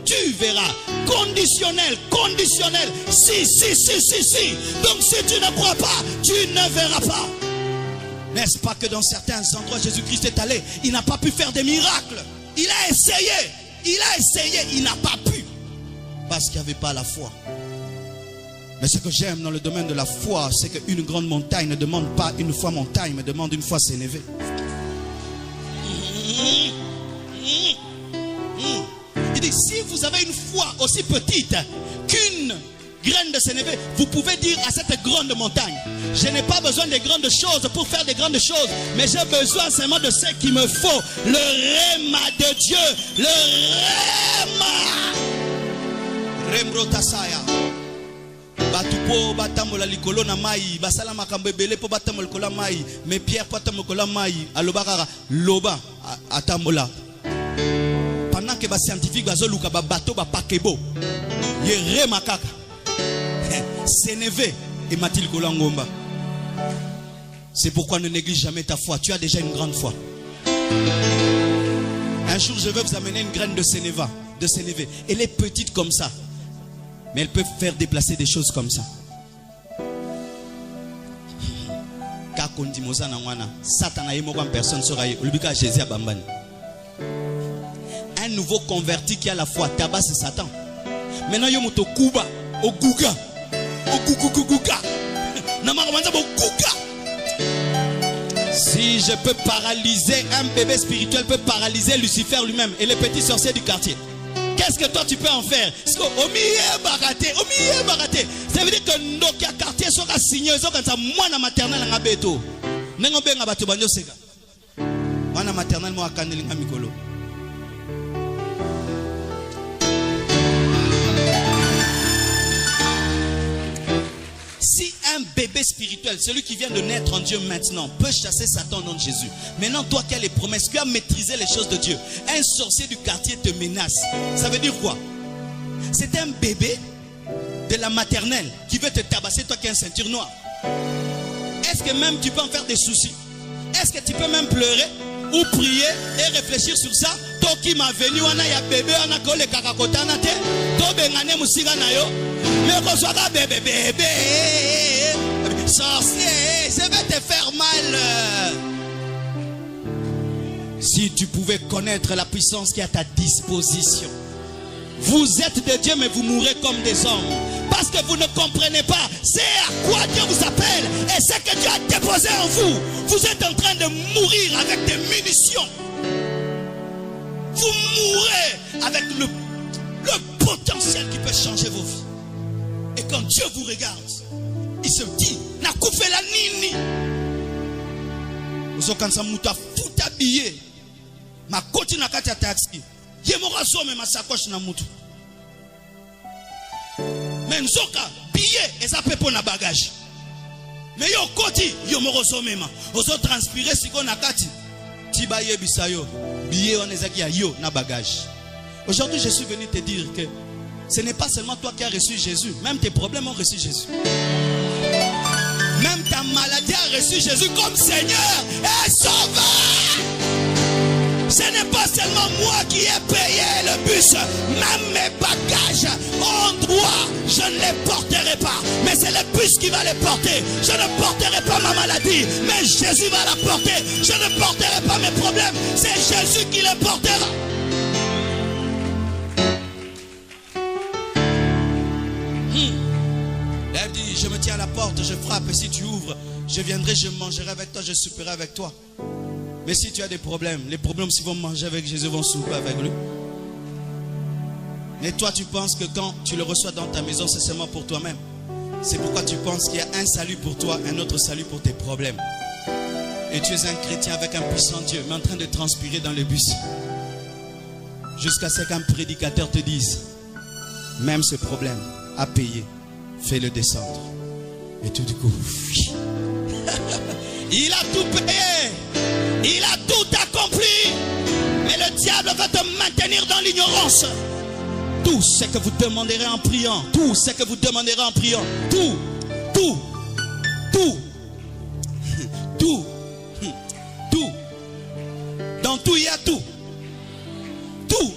tu verras. Conditionnel, conditionnel. Si. Donc si tu ne crois pas, tu ne verras pas. N'est-ce pas que dans certains endroits Jésus-Christ est allé, il n'a pas pu faire des miracles. Il a essayé, il n'a pas pu. Parce qu'il n'y avait pas la foi. Mais ce que j'aime dans le domaine de la foi, c'est qu'une grande montagne ne demande pas une fois montagne, mais demande une fois s'élever. Il dit, si vous avez une foi aussi petite qu'une graine de sénévé, vous pouvez dire à cette grande montagne, je n'ai pas besoin de grandes choses pour faire des grandes choses, mais j'ai besoin seulement de ce qu'il me faut, le réma de Dieu, le réma. Remrotasaya. Batupo batamola likolo na mai, basala makambo ebele po batamola likolo mai, mais Pierre batamola likolo mai, alobakara loba atamola. Pendant que les scientifiques bazoluka ba bateau ba pakebo yere makaka sénévé et matil kolangomba. C'est pourquoi ne néglige jamais ta foi. Tu as déjà une grande foi. Un jour je vais vous amener une graine de sénévé. Elle est petite comme ça, mais elle peut faire déplacer des choses comme ça. Kakondi mozana wana Satan ayemo comme personne sera ulbika Jésus abambani. Un nouveau converti qui a la foi tabasse Satan. Maintenant yo moto kuba oguga na mamanza boguga. Si je peux paralyser, un bébé spirituel peut paralyser Lucifer lui-même et les petits sorciers du quartier. Qu'est-ce que toi tu peux en faire? Ça veut dire que Nokia quartier sera signé, ça moi na maternelle na beto. Nengo benga bato banyo seka. Wana maternelle mo akandeli nga mikolo. Si un bébé spirituel, celui qui vient de naître en Dieu maintenant, peut chasser Satan au nom de Jésus. Maintenant, toi qui as les promesses, qui as maîtrisé les choses de Dieu, un sorcier du quartier te menace. Ça veut dire quoi? C'est un bébé de la maternelle qui veut te tabasser, toi qui as une ceinture noire. Est-ce que même tu peux en faire des soucis? Est-ce que tu peux même pleurer ou prier et réfléchir sur ça? Toi qui m'as venu, on a un bébé, on a collé kakakotana te, toi bengane musika na yo. Mais qu'on soit là, bébé, sorcier, je vais te faire mal. Si tu pouvais connaître la puissance qui est à ta disposition. Vous êtes de Dieu, mais vous mourrez comme des hommes. Parce que vous ne comprenez pas c'est à quoi Dieu vous appelle. Et ce que Dieu a déposé en vous. Vous êtes en train de mourir avec des munitions. Vous mourrez avec le potentiel qui peut changer vos vies. Et quand Dieu vous regarde, il se dit, n'a coupé la nini. Vous êtes quand ça mouta tout habillé. Ma côté n'a qu'à taxi. Yemora somme ma sacoche na mutu. Mais nzoka billet et ça peut pour na bagage. Mais yo côté yomoro somme ma. Oso transpirer si ko na kati. Tibaye bisayo. Billet on ezaki ya yo na bagage. Aujourd'hui, je suis venu te dire que ce n'est pas seulement toi qui as reçu Jésus. Même tes problèmes ont reçu Jésus. Même ta maladie a reçu Jésus comme Seigneur et Sauveur. Ce n'est pas seulement moi qui ai payé le bus. Même mes bagages en droit, je ne les porterai pas. Mais c'est le bus qui va les porter. Je ne porterai pas ma maladie. Mais Jésus va la porter. Je ne porterai pas mes problèmes. C'est Jésus qui les portera. Elle dit, je me tiens à la porte, je frappe, et si tu ouvres, je viendrai, je mangerai avec toi, je souperai avec toi. Mais si tu as des problèmes, les problèmes s'ils vont manger avec Jésus, vont souper avec lui. Mais toi tu penses que quand tu le reçois dans ta maison, c'est seulement pour toi-même. C'est pourquoi tu penses qu'il y a un salut pour toi, un autre salut pour tes problèmes. Et tu es un chrétien avec un puissant Dieu, mais en train de transpirer dans le bus. Jusqu'à ce qu'un prédicateur te dise, même ce problème à payer, fais-le descendre. Et tout du coup, il a tout payé. Il a tout accompli. Mais le diable va te maintenir dans l'ignorance. Tout ce que vous demanderez en priant. Tout ce que vous demanderez en priant. Tout. Dans tout, il y a tout. Tout.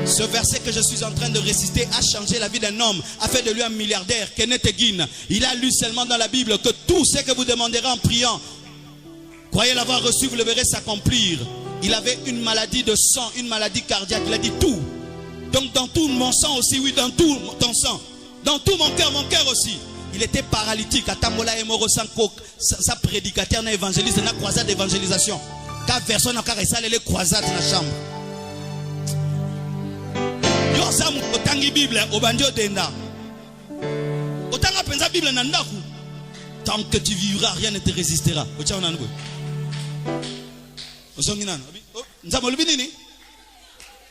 Ce verset que je suis en train de réciter a changé la vie d'un homme, a fait de lui un milliardaire, Kenneth Hagin. Il a lu seulement dans la Bible que tout ce que vous demanderez en priant, croyez l'avoir reçu, vous le verrez s'accomplir. Il avait une maladie de sang, une maladie cardiaque. Il a dit tout. Donc dans tout mon sang aussi, oui, dans tout ton sang. Dans tout mon cœur aussi. Il était paralytique. À Tambola et Moro sa prédicateur, na évangéliste, na croisade d'évangélisation. Car personne n'a qu'à rester les croisades dans la chambre. Yo sam otangi Bible obanjo denda. Otanga penza Bible na ndaku. Tant que tu vivras, rien ne te résistera. Ocha onango.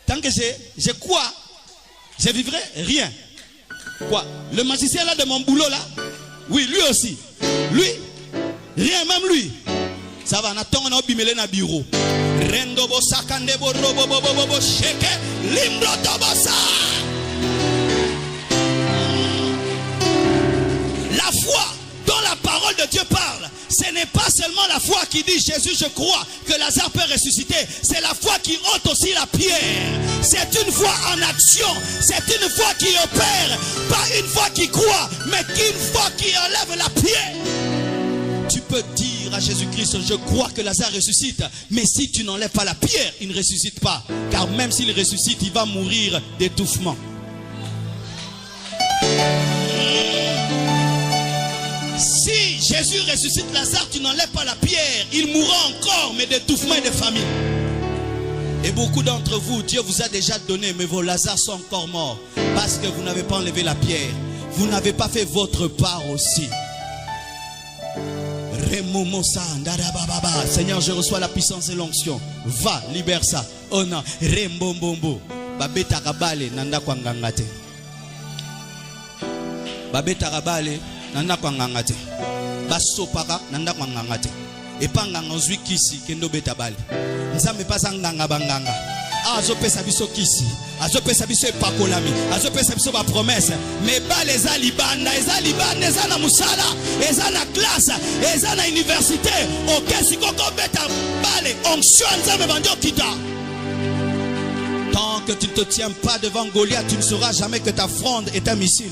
Tant que je crois, je vivrai rien. Quoi? Le magicien là de mon boulot là, oui, lui aussi. Lui, rien, même lui. Ça va, on a bimélé na bureau. Rendo bossa kande bo robo bo sheke limbro tobosa. La foi dont la parole de Dieu parle, ce n'est pas seulement la foi qui dit Jésus je crois que Lazare peut ressusciter. C'est la foi qui ôte aussi la pierre. C'est une foi en action. C'est une foi qui opère. Pas une foi qui croit, mais une foi qui enlève la pierre. Tu peux dire à Jésus-Christ je crois que Lazare ressuscite. Mais si tu n'enlèves pas la pierre, il ne ressuscite pas. Car même s'il ressuscite, il va mourir d'étouffement. Si Jésus ressuscite Lazare, tu n'enlèves pas la pierre. Il mourra encore, mais d'étouffement et de famine. Et beaucoup d'entre vous, Dieu vous a déjà donné, mais vos Lazare sont encore morts. Parce que vous n'avez pas enlevé la pierre. Vous n'avez pas fait votre part aussi. Seigneur, je reçois la puissance et l'onction. Va, libère ça. Oh non. Rembombombo. Babeta rabale nanda kwa ngangate. Babeta rabale nanda kwa ngangate. Basopaka nanda kwa ngangate. Epanga nzwi kisi kendo beta bale. Nzambe pasa nganga banganga. Azo pesa biso kisi. Azo pesa biso epakolami. Azo pesa biso ba promesse. Mais ba les alibanda, eza na musala, eza na classe, eza na université. OK sikoko beta bale onction nzambe bandio kita. Tant que tu ne te tiens pas devant Goliath, tu ne sauras jamais que ta fronde est un missile.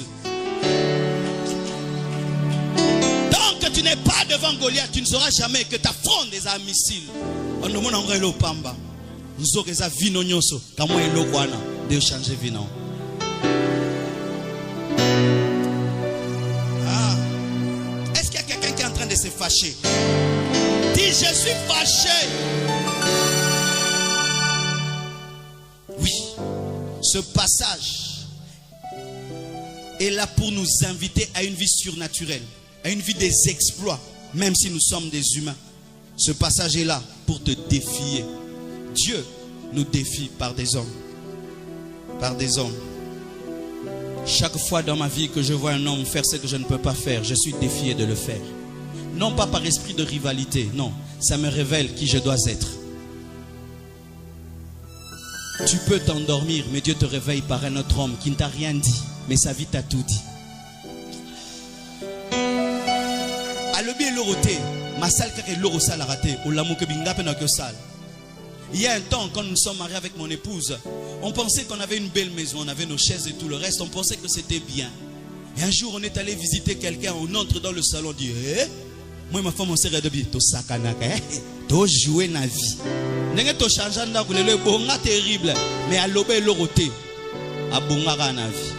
Tant que tu n'es pas devant Goliath, tu ne sauras jamais que ta fronde est un missile. On ne m'a pas dit pamba. Nous avons des vino nyoso. Comment est le guana de changer vino? Ah. Est-ce qu'il y a quelqu'un qui est en train de se fâcher? Dis, je suis fâché. Oui. Ce passage est là pour nous inviter à une vie surnaturelle, à une vie des exploits, même si nous sommes des humains. Ce passage est là pour te défier. Dieu nous défie par des hommes. Par des hommes. Chaque fois dans ma vie que je vois un homme faire ce que je ne peux pas faire, je suis défié de le faire. Non pas par esprit de rivalité, non. Ça me révèle qui je dois être. Tu peux t'endormir, mais Dieu te réveille par un autre homme qui ne t'a rien dit, mais sa vie t'a tout dit. Il y a un temps, quand nous sommes mariés avec mon épouse, on pensait qu'on avait une belle maison, on avait nos chaises et tout le reste, on pensait que c'était bien. Et un jour, on est allé visiter quelqu'un, on entre dans le salon, on dit, moi, ma femme, on s'est réduit, to sakanaka, to jouer na vie. N'est-ce pas changer le bonga terrible, mais à l'obé l'oroté, à bonga na vie.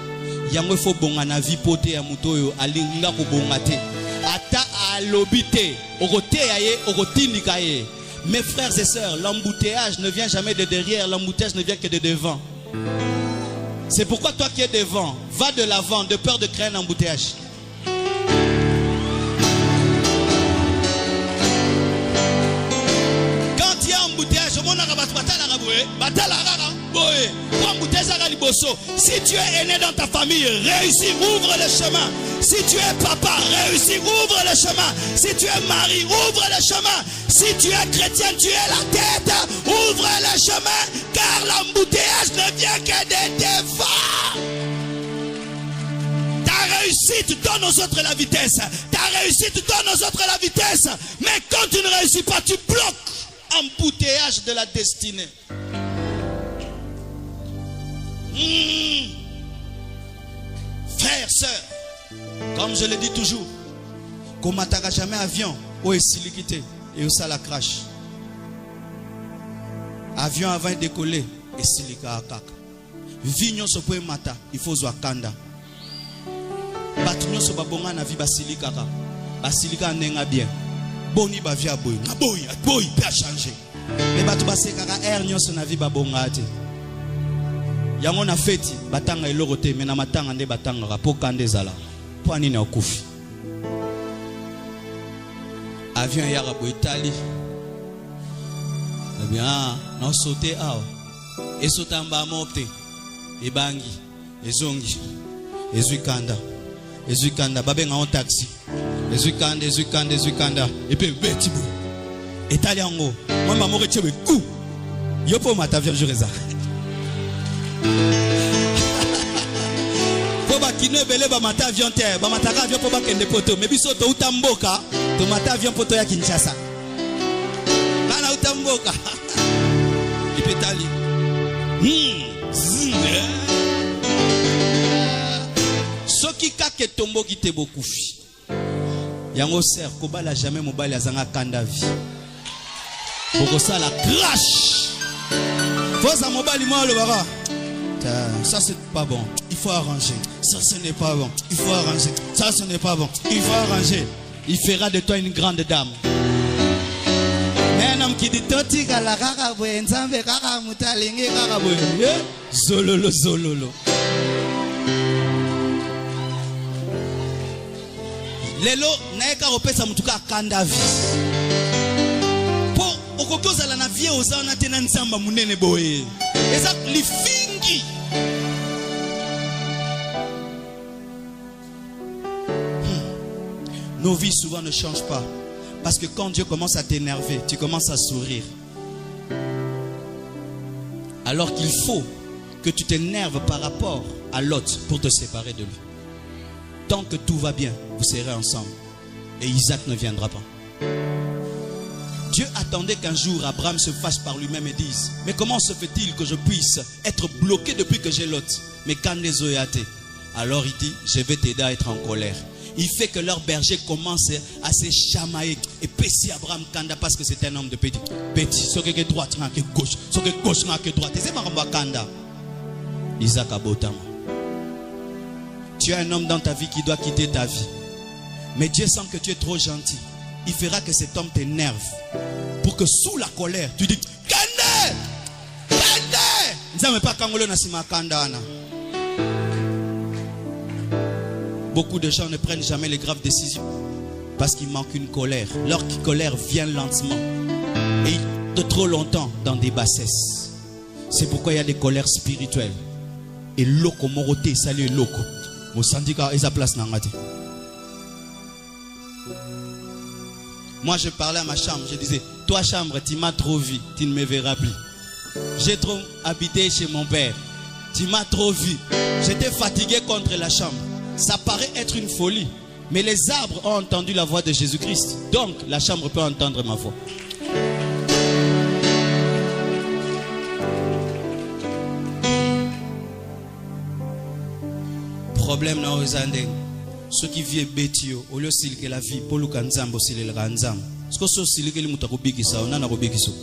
Yango faut bonga na vie poté à mutoyo, à l'inga ko bongate. Ata à l'obité, oroté aye, orotini kaye. Mes frères et sœurs, l'embouteillage ne vient jamais de derrière, l'embouteillage ne vient que de devant. C'est pourquoi toi qui es devant, va de l'avant de peur de créer un embouteillage. Quand il y a un embouteillage, si tu es aîné dans ta famille, réussis, ouvre le chemin. Si tu es papa, réussis, ouvre le chemin. Si tu es mari, ouvre le chemin. Si tu es chrétien, tu es la tête, ouvre le chemin, car l'embouteillage ne vient que de devant. Ta réussite donne aux autres la vitesse. Ta réussite donne aux autres la vitesse. Mais quand tu ne réussis pas, tu bloques l'embouteillage de la destinée. Frères, sœurs, comme je le dis toujours, qu'on m'attaque jamais avion, ou est silikité, et où ça la crash. Avion avant de décoller, et silika akak. Vignon se peut mata, il faut zoa kanda. Batunyo se babonga na vi basilika ka. Basilika nenga bien. Boni ba via boy. Na boy peut changer. Mais batu baseka ka air nyonso na vi babonga te. Yango na feti batanga eloko te mais na matanga nde batanga po kande zala. Po anini okufi. Avion yara bo Italie. Eh bien, na sauter awa. Et sotamba mopte. E bangi, e zongi, e zuikanda. E zuikanda babenga en taxi. E zuikanda. Et puis betibu. Italie ngo. Moi maman retebe coup. Yo po mata vierge reza. Poba kino bele ba mata avion terre, ba mata avion poba kende poto, mais biso to utamboka, to mata avion poto ya Kinshasa. Kana utamboka. Ipetali. Soki kake tombo ki te bokufi. Yango ser kobala jamais mobali azanga kanda vie. Boko sala crash. Fosa mobali moi le bara. Ça c'est pas bon, il faut arranger. Ça ce n'est pas bon, il faut arranger. Ça ce n'est pas bon, il faut arranger. il fera de toi une grande dame. Mais un homme qui dit Toti kala kaka boye nzambe kaka mutalingi kaka boye. Zololo zololo. Lelo naeka opesa mutuka kanda vi. Po okokoza la na vie ozana tena nzamba munene boye. Eza lifingi. Nos vies souvent ne changent pas. Parce que quand Dieu commence à t'énerver, tu commences à sourire. Alors qu'il faut que tu t'énerves par rapport à l'autre pour te séparer de lui. Tant que tout va bien, vous serez ensemble. Et Isaac ne viendra pas. Dieu attendait qu'un jour Abraham se fâche par lui-même et dise: mais comment se fait-il que je puisse être bloqué depuis que j'ai Lot? Mais quand les oyate, alors il dit: je vais t'aider à être en colère. Il fait que leur berger commence à se chamailler. Et Pessi Abraham Kanda parce que c'est un homme de petit. Petit, ce qui est droite, ce qui est gauche, ce qui est gauche, ce qui est droite. C'est Maramba Kanda. Isaac Abotama. Tu as un homme dans ta vie qui doit quitter ta vie. Mais Dieu sent que tu es trop gentil. Il fera que cet homme t'énerve. Pour que sous la colère, tu dis: Kanda! Kanda! Nzame pas Kangolo Nasima Kanda. Beaucoup de gens ne prennent jamais les graves décisions parce qu'il manque une colère. Leur colère vient lentement et de trop longtemps dans des bassesses. C'est pourquoi il y a des colères spirituelles. Et loko moroté, salut loko. Mon syndicat est à place nangati. Moi je parlais à ma chambre, je disais: toi chambre, tu m'as trop vu, tu ne me verras plus. J'ai trop habité chez mon père, tu m'as trop vu. J'étais fatigué contre la chambre. Ça paraît être une folie, mais les arbres ont entendu la voix de Jésus-Christ. Donc la chambre peut entendre ma voix. Problème na ozandeng. Ceux qui vivent bétio, au lieu de la vie, pour le kanzambo, c'est le ranzam. Ce que ce que les mutakobiki ça, on a robiki so.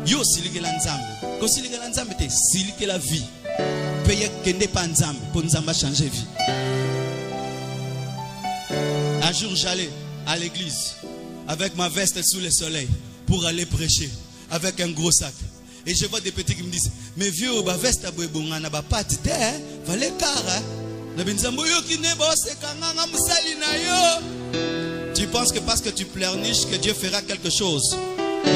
Yo silike la nzambe. Ko silike la nzambe te silike la vie. Paye kende pa nzambe pour nzamba changer vie. Un jour j'allais à l'église avec ma veste sous le soleil pour aller prêcher avec un gros sac. Et je vois des petits qui me disent: mais vieux, ba veste boy bongana ba pati te, fallait cara. Na binzambo yo ki ne bo se kanganga musali na yo. Tu penses que parce que tu pleurniches que Dieu fera quelque chose?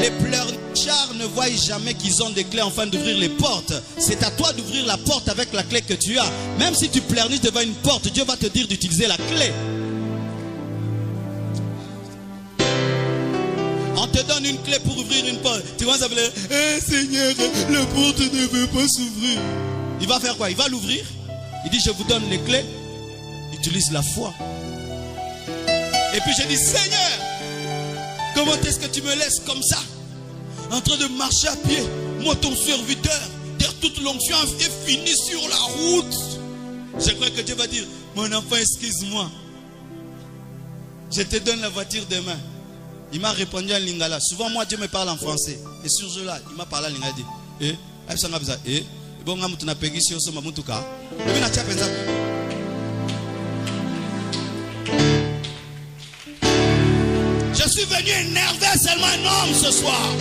Les pleurnichards ne voient jamais qu'ils ont des clés afin d'ouvrir les portes. C'est à toi d'ouvrir la porte avec la clé que tu as. Même si tu pleurniches devant une porte, Dieu va te dire d'utiliser la clé. On te donne une clé pour ouvrir une porte. Tu vas s'appeler: Seigneur, la porte ne veut pas s'ouvrir. Il va faire quoi? Il va l'ouvrir. Il dit: je vous donne les clés. Utilise la foi. Et puis je dis: Seigneur, comment est-ce que tu me laisses comme ça, en train de marcher à pied, moi ton serviteur, dire toute l'onction est finie sur la route. Je crois que Dieu va dire: mon enfant, excuse-moi, je te donne la voiture demain. Il m'a répondu en lingala. Souvent moi Dieu me parle en français. Et sur ce là, il m'a parlé en lingala. Je suis venu énerver seulement un homme ce soir.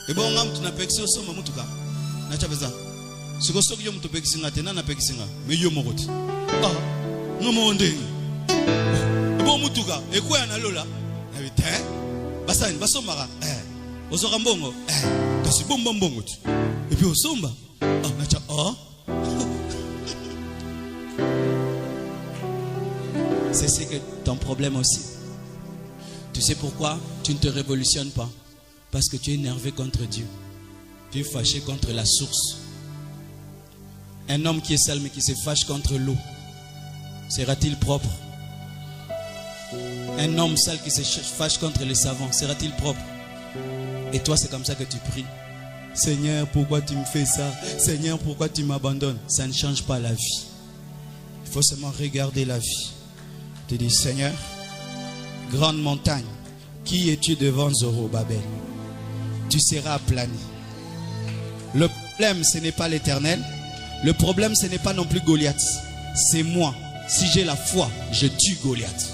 Et bon, tu n'as pas excité au sommet, Moutuka. Ce que tu as fait, tu n'as pas fait. Mais tu as fait. Ah, non, mon Dieu. Et bon, Moutuka. Et quoi, il y a là? Il y a Bassan, Bassomara. Ozorambongo. Kasi bon bon bon. Et puis au somba. Ah, nacha. Ah. C'est que ton problème aussi. Tu sais pourquoi tu ne te révolutionnes pas? Parce que tu es énervé contre Dieu. Tu es fâché contre la source. Un homme qui est sale mais qui se fâche contre l'eau, sera-t-il propre? Un homme sale qui se fâche contre les savants, sera-t-il propre? Et toi, c'est comme ça que tu pries. Seigneur, pourquoi tu me fais ça? Seigneur, pourquoi tu m'abandonnes? Ça ne change pas la vie. Il faut seulement regarder la vie. Tu dis: Seigneur, grande montagne, qui es-tu devant Zorobabel? Tu seras aplani. Le problème, ce n'est pas l'Éternel. Le problème, ce n'est pas non plus Goliath. C'est moi. Si j'ai la foi, je tue Goliath.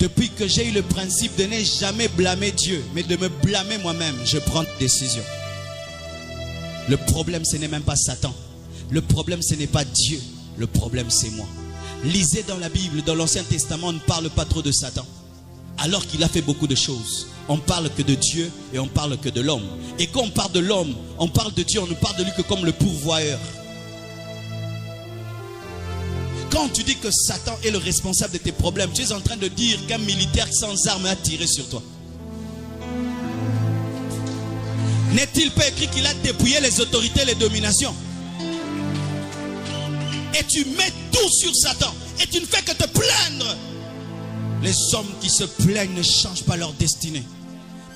Depuis que j'ai eu le principe de ne jamais blâmer Dieu, mais de me blâmer moi-même, je prends une décision. Le problème, ce n'est même pas Satan. Le problème, ce n'est pas Dieu. Le problème, c'est moi. Lisez dans la Bible, dans l'Ancien Testament, on ne parle pas trop de Satan. Alors qu'il a fait beaucoup de choses. On parle que de Dieu et on parle que de l'homme. Et quand on parle de l'homme, on parle de Dieu, on ne parle de lui que comme le pourvoyeur. Quand tu dis que Satan est le responsable de tes problèmes, tu es en train de dire qu'un militaire sans armes a tiré sur toi. N'est-il pas écrit qu'il a dépouillé les autorités et les dominations? Et tu mets tout sur Satan. Et tu ne fais que te plaindre. Les hommes qui se plaignent ne changent pas leur destinée.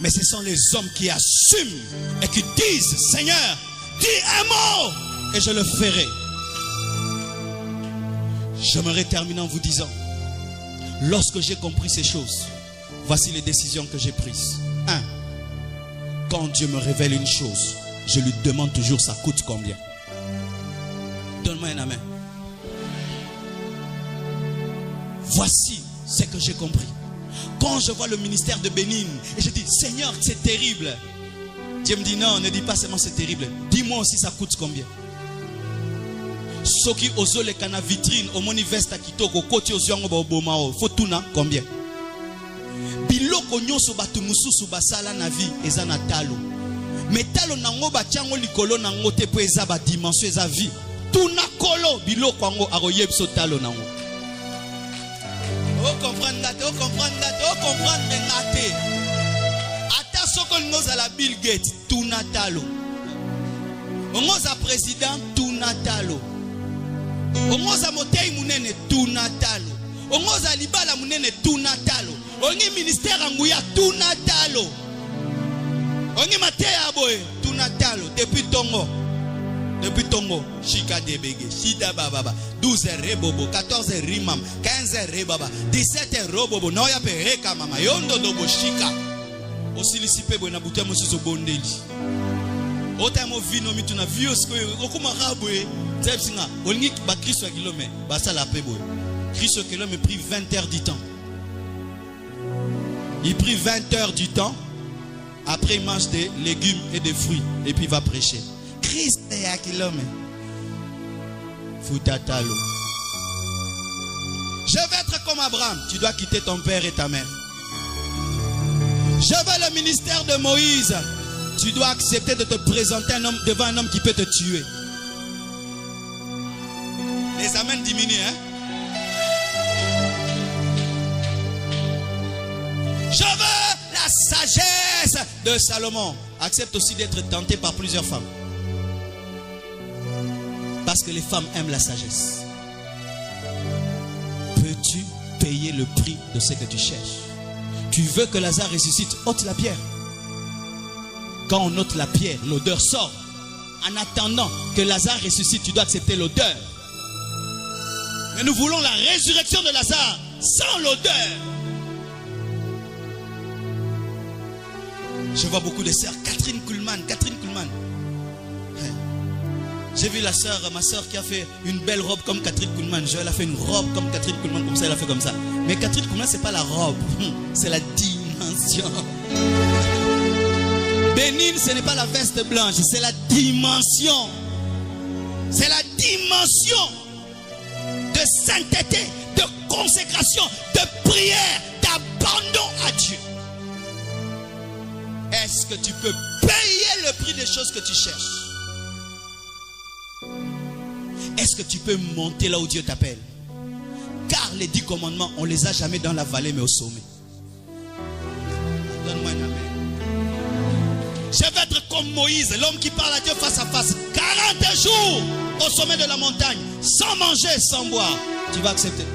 Mais ce sont les hommes qui assument et qui disent, Seigneur, dis un mot et je le ferai. J'aimerais terminer en vous disant, lorsque j'ai compris ces choses, voici les décisions que j'ai prises. 1. Quand Dieu me révèle une chose, je lui demande toujours ça coûte combien. Donne-moi un amen. Voici ce que j'ai compris. Quand je vois le ministère de Bénin et je dis Seigneur c'est terrible, Dieu me dit non, ne dis pas seulement c'est terrible, dis-moi aussi ça coûte combien. Soki ozo le kana vitrine au moni vesta kitoko koti oziango ba obomao fotuna combien. Biloko nyonso batu mususu basala na vie eza na talo. Mais talo nango ba tiango likolo nango te po eza ba dimension eza vie. Tuna kolo biloko ango aroyebso talo nango. Oh comprendre ngate, oh comprendre ngate, oh comprendre ngate. Ata soko ngoza la Bill Gates tuna talo. Ngoza président tuna talo. Ongoza motei munene tuna talo. Ongoza libala munene tuna talo. Ongi ministère anguya tuna talo. Ongi mateya boye tuna talo. Depuis Tongo, Chika Debege, Shida Baba, 12 rebobo, 14 rimam, 15 rebaba, 17 robobo, noya pereka mama, yondo dobo Chika. Osilisipe bona butia mosusu bondeli. Otamo vino mituna vios ko okuma rabwe, zepsinga, olingi ba Kristo ya kilome, ba sala pe boy. Kristo kilome pris 20 heures du temps. Il prit 20 heures du temps. Après il mange des légumes et des fruits et puis il va prêcher. Christ est à kilomètre. Foutatalo. Je vais être comme Abraham. Tu dois quitter ton père et ta mère. Je veux le ministère de Moïse. Tu dois accepter de te présenter devant un homme qui peut te tuer. Les amens diminuent, hein? Je veux la sagesse de Salomon. Accepte aussi d'être tenté par plusieurs femmes. Parce que les femmes aiment la sagesse. Peux-tu payer le prix de ce que tu cherches? Tu veux que Lazare ressuscite, ôte la pierre. Quand on ôte la pierre, l'odeur sort. En attendant que Lazare ressuscite, tu dois accepter l'odeur. Mais nous voulons la résurrection de Lazare sans l'odeur. Je vois beaucoup de sœurs. Catherine Kuhlman. J'ai vu ma soeur qui a fait une belle robe comme Catherine Kuhlman. Elle a fait une robe comme Catherine Kuhlman, comme ça, elle a fait comme ça. Mais Catherine Kuhlman, c'est pas la robe, c'est la dimension. Bénigne, ce n'est pas la veste blanche, c'est la dimension. C'est la dimension de sainteté, de consécration, de prière, d'abandon à Dieu. Est-ce que tu peux payer le prix des choses que tu cherches? Est-ce que tu peux monter là où Dieu t'appelle? Car les 10 commandements, on ne les a jamais dans la vallée mais au sommet. Donne-moi un amen. Je vais être comme Moïse, l'homme qui parle à Dieu face à face. 40 jours au sommet de la montagne, sans manger, sans boire. Tu vas accepter.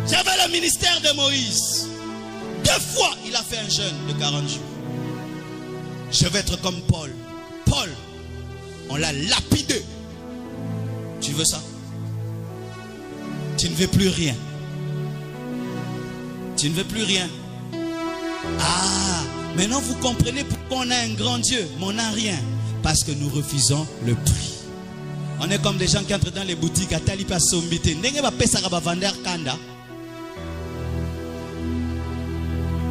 J'avais le ministère de Moïse. 2 fois, il a fait un jeûne de 40 jours. Je vais être comme Paul. Paul, on l'a lapidé. Tu veux ça? Tu ne veux plus rien. Tu ne veux plus rien. Ah, Maintenant, vous comprenez pourquoi on a un grand Dieu, mais on n'a rien. Parce que nous refusons le prix. On est comme des gens qui entrent dans les boutiques à Talipa Sombite.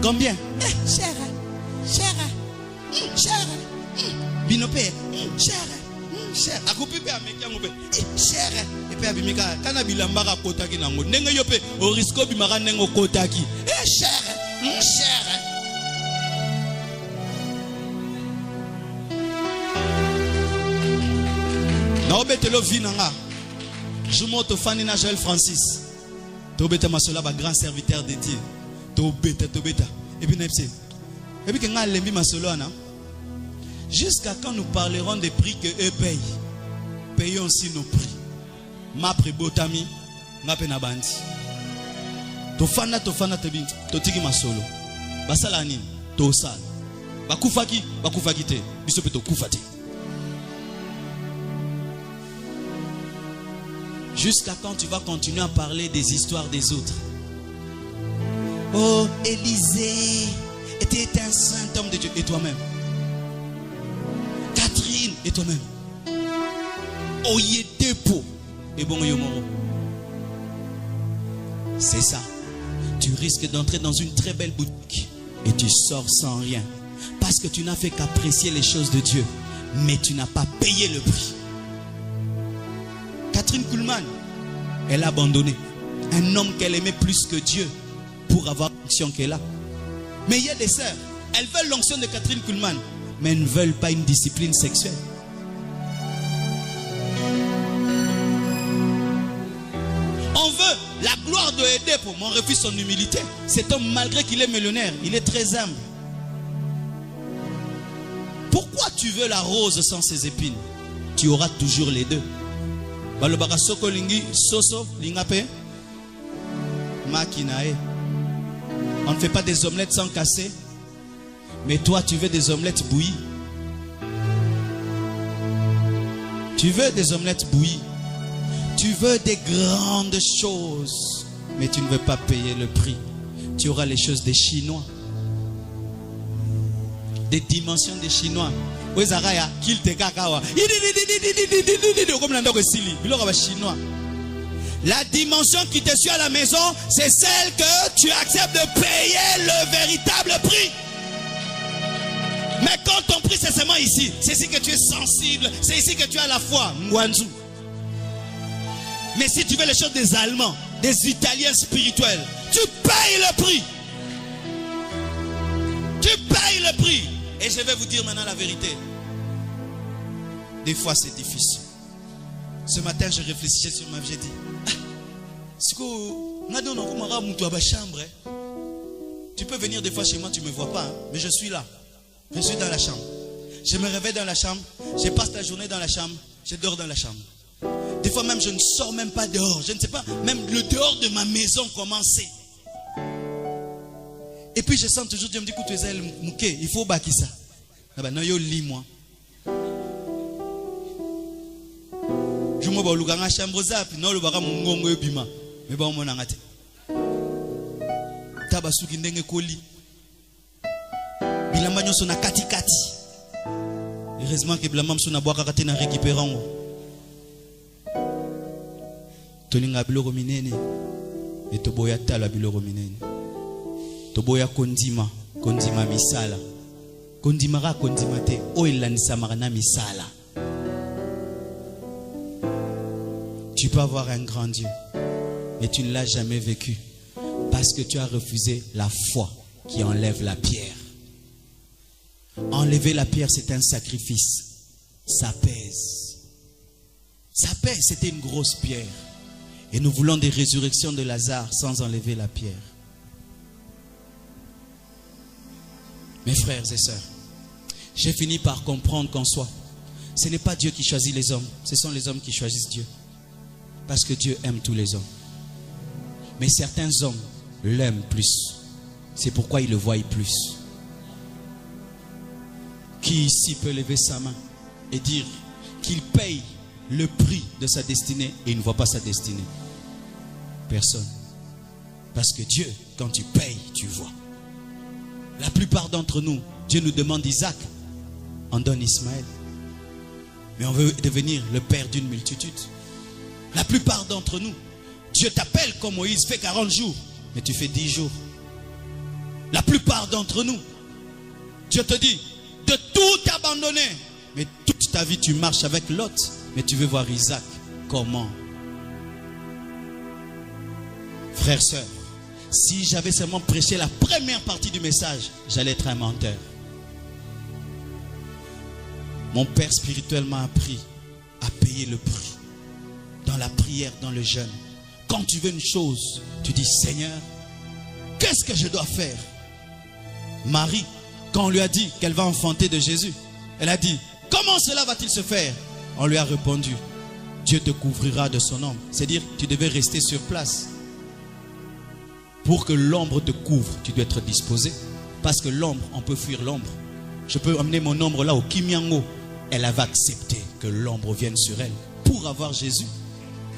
Combien? Cher. Binopé. Cher. Akupipe ameki ngobe. Cher. Et puis abimika kana bilambaka kotaki nango. Ndenge yope o risque bimaka nengo kotaki. Cher. Naobetelo vinanga. Jumoto fani na Joël Francis. Tobeta masola ba grand serviteur de Dieu. Tobeta. Et puis nepse. Et puis nga lembi masolo ana. Jusqu'à quand nous parlerons des prix que eux payent. Payons aussi nos prix. Ma pribotami, ma penabandi. Tofana tebinti, totiki masolo. Basala nini, tosal. Bakufaki te. Bisope to kufati. Jusqu'à quand tu vas continuer à parler des histoires des autres? Oh, Élisée était un saint homme de Dieu. Et toi-même? Catherine, et toi-même? Oyedepo et bon yomoro. C'est ça. Tu risques d'entrer dans une très belle boutique et tu sors sans rien. Parce que tu n'as fait qu'apprécier les choses de Dieu. Mais tu n'as pas payé le prix. Catherine Kuhlman, elle a abandonné un homme qu'elle aimait plus que Dieu pour avoir l'onction qu'elle a. Mais il y a des sœurs, elles veulent l'onction de Catherine Kuhlman, mais elles ne veulent pas une discipline sexuelle. On veut la gloire de Oyedepo, mais on refuse son humilité. Cet homme, malgré qu'il est millionnaire, il est très humble. Pourquoi tu veux la rose sans ses épines? Tu auras toujours les deux. Balobaka soko lingi soso lingape makinae. On ne fait pas des omelettes sans casser. Mais toi tu veux des omelettes bouillies. Tu veux des omelettes bouillies. Tu veux des grandes choses. Mais tu ne veux pas payer le prix. Tu auras les choses des Chinois. Des dimensions des Chinois. La dimension qui te suit à la maison, c'est celle que tu acceptes de payer le véritable prix. Mais quand ton prix c'est seulement ici, c'est ici que tu es sensible, c'est ici que tu as la foi. Ngwanzu. Mais si tu veux les choses des Allemands, des Italiens spirituels, tu payes le prix. Tu payes le prix. Et je vais vous dire maintenant la vérité. Des fois c'est difficile. Ce matin je réfléchissais sur ma vie. J'ai dit, tu peux venir des fois chez moi, tu ne me vois pas, hein, mais je suis là. Je suis dans la chambre. Je me réveille dans la chambre. Je passe la journée dans la chambre. Je dors dans la chambre. Des fois même je ne sors même pas dehors. Je ne sais pas, même le dehors de ma maison comment c'est. Et puis je sens toujours, Dieu me dit, écoute, il faut bâtir ça. Non, yo lis moi. Je me vois dans la chambre zap, non le bara mungongo ebima. Mais bon mon angate. Tabasuki ndenge koli. Bilamba nyoso na kati. Heureusement que bilamba mso na boaka kate na récupérango. Tolinga biloko minene. Et toboya tala biloko minene. Toboya kondima misala. Kondimara kondimate oilanisa marana misala. Tu peux avoir un grand Dieu, mais tu ne l'as jamais vécu parce que tu as refusé la foi qui enlève la pierre. Enlever la pierre, c'est un sacrifice. Ça pèse. Ça pèse, c'était une grosse pierre. Et nous voulons des résurrections de Lazare sans enlever la pierre. Mes frères et sœurs, j'ai fini par comprendre qu'en soi, ce n'est pas Dieu qui choisit les hommes, ce sont les hommes qui choisissent Dieu. Parce que Dieu aime tous les hommes. Mais certains hommes l'aiment plus. C'est pourquoi ils le voient plus. Qui ici peut lever sa main et dire qu'il paye le prix de sa destinée et il ne voit pas sa destinée? Personne. Parce que Dieu, quand tu payes, tu vois. La plupart d'entre nous, Dieu nous demande Isaac, on donne Ismaël. Mais on veut devenir le père d'une multitude. La plupart d'entre nous, Dieu t'appelle comme Moïse, fait 40 jours, mais tu fais 10 jours. La plupart d'entre nous, Dieu te dit de tout abandonner, mais toute ta vie tu marches avec Lot, mais tu veux voir Isaac. Comment? Frères, sœurs, si j'avais seulement prêché la première partie du message, j'allais être un menteur. Mon père spirituel m'a appris à payer le prix. Dans la prière, dans le jeûne. Quand tu veux une chose, tu dis Seigneur, qu'est-ce que je dois faire? Marie, quand on lui a dit qu'elle va enfanter de Jésus, elle a dit, comment cela va-t-il se faire? On lui a répondu, Dieu te couvrira de son ombre. C'est-à-dire, tu devais rester sur place. Pour que l'ombre te couvre, tu dois être disposé. Parce que l'ombre, on peut fuir l'ombre. Je peux amener mon ombre là au Kimyango. Elle avait accepté que l'ombre vienne sur elle. Pour avoir Jésus,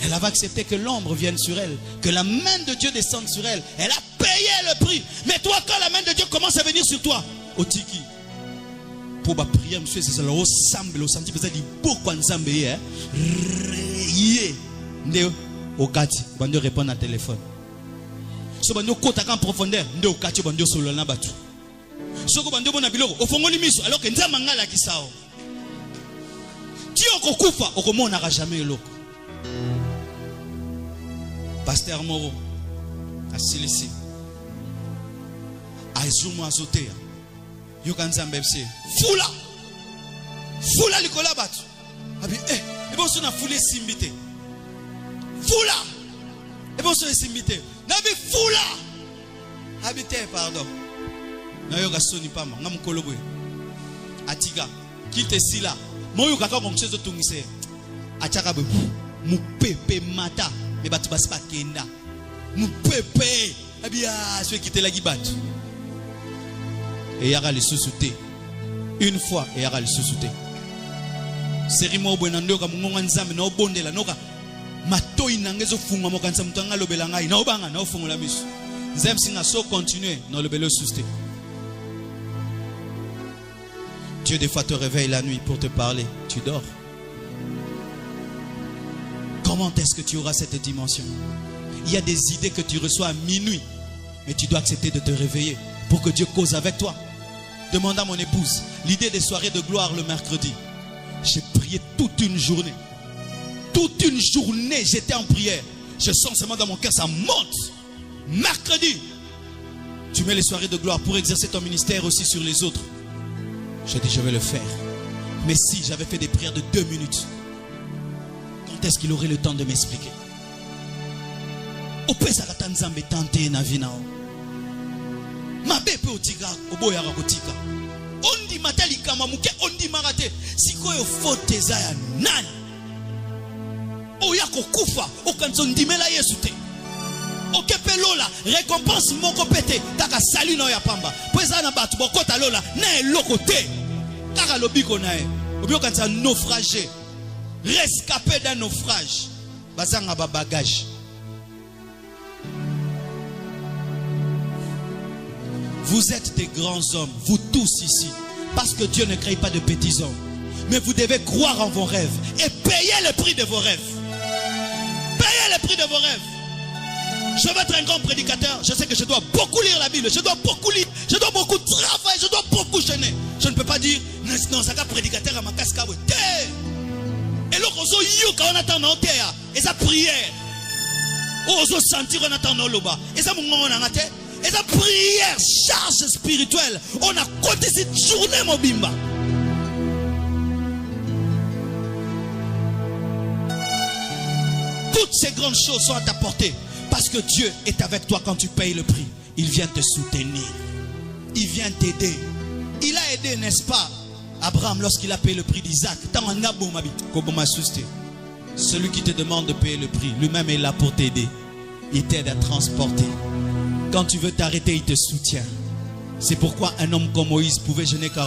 elle avait accepté que l'ombre vienne sur elle. Que la main de Dieu descende sur elle. Elle a payé le prix. Mais toi, quand la main de Dieu commence à venir sur toi, au tiki, pour prier, monsieur, c'est ça, au sambe, au samedi, vous avez dit, pourquoi nous sommes payés? Au kati, vous devez répondre à téléphone. Si vous avez en profondeur, vous devez répondre sur le nabatu. Si vous avez un biloko, au fond, alors que nous avons un kisao. Si on kufa, on n'aura jamais l'eau. Pasteur Moro, à Silisi, à Izumo Azotea, Yokanzam Bepsi, Fula, Fula Likola Batu. Abi, et bon, on a foulé Simbité. Fula, et bon, on a Simbité. Nabi Fula, habité, pardon. Nayoga Soni Pama, Namukolobo, Atiga, Kilte Sila, Moyo Kaka Mongchezo Tungise, Achakabu, Mupepe Mata. Mais batu basi pa kenda nous pepe abia ceux qui étaient là qui battent et yara le sous-souté une fois et yara le sous-souté série mo bonando ka mungonga nzambe na obondela noka matoi nangezo funga mo kansa mutanga lobela ngai na obanga na ofungola miso nzambe singa so continuer na lobelo sous-souté. Dieu des fois te réveille la nuit pour te parler, tu dors. Comment est-ce que tu auras cette dimension? Il y a des idées que tu reçois à minuit, mais tu dois accepter de te réveiller pour que Dieu cause avec toi. Demande à mon épouse l'idée des soirées de gloire le mercredi. J'ai prié toute une journée. Toute une journée, j'étais en prière. Je sens seulement dans mon cœur, ça monte. Mercredi, tu mets les soirées de gloire pour exercer ton ministère aussi sur les autres. Je dis, je vais le faire. Mais si j'avais fait des prières de 2 minutes, quand est-ce qu'il aurait le temps de m'expliquer? Récompense moko pété taka sali na ya pamba poza na batu bokota lola na elokote kaka lobiko na e obioka tsa naufragé rescapé d'un naufrage bazanga ba bagage. Vous êtes des grands hommes, vous tous ici, parce que Dieu ne crée pas de petits hommes, mais vous devez croire en vos rêves et payer le prix de vos rêves. Payez le prix de vos rêves. Je veux être un grand prédicateur. Je sais que je dois beaucoup lire la Bible. Je dois beaucoup lire. Je dois beaucoup travailler. Je dois beaucoup jeûner. Je ne peux pas dire non, c'est un prédicateur à ma casque. Et là, on attend nos terres. Et sa prière. On sentir on attend nos loba. Et ça, et sa prière, charge spirituelle. On a côté cette journée, mon bimba. Toutes ces grandes choses sont à ta portée. Parce que Dieu est avec toi quand tu payes le prix. Il vient te soutenir. Il vient t'aider. Il a aidé, n'est-ce pas, Abraham lorsqu'il a payé le prix d'Isaac. Celui qui te demande de payer le prix, lui-même est là pour t'aider. Il t'aide à transporter. Quand tu veux t'arrêter, il te soutient. C'est pourquoi un homme comme Moïse pouvait jeûner 40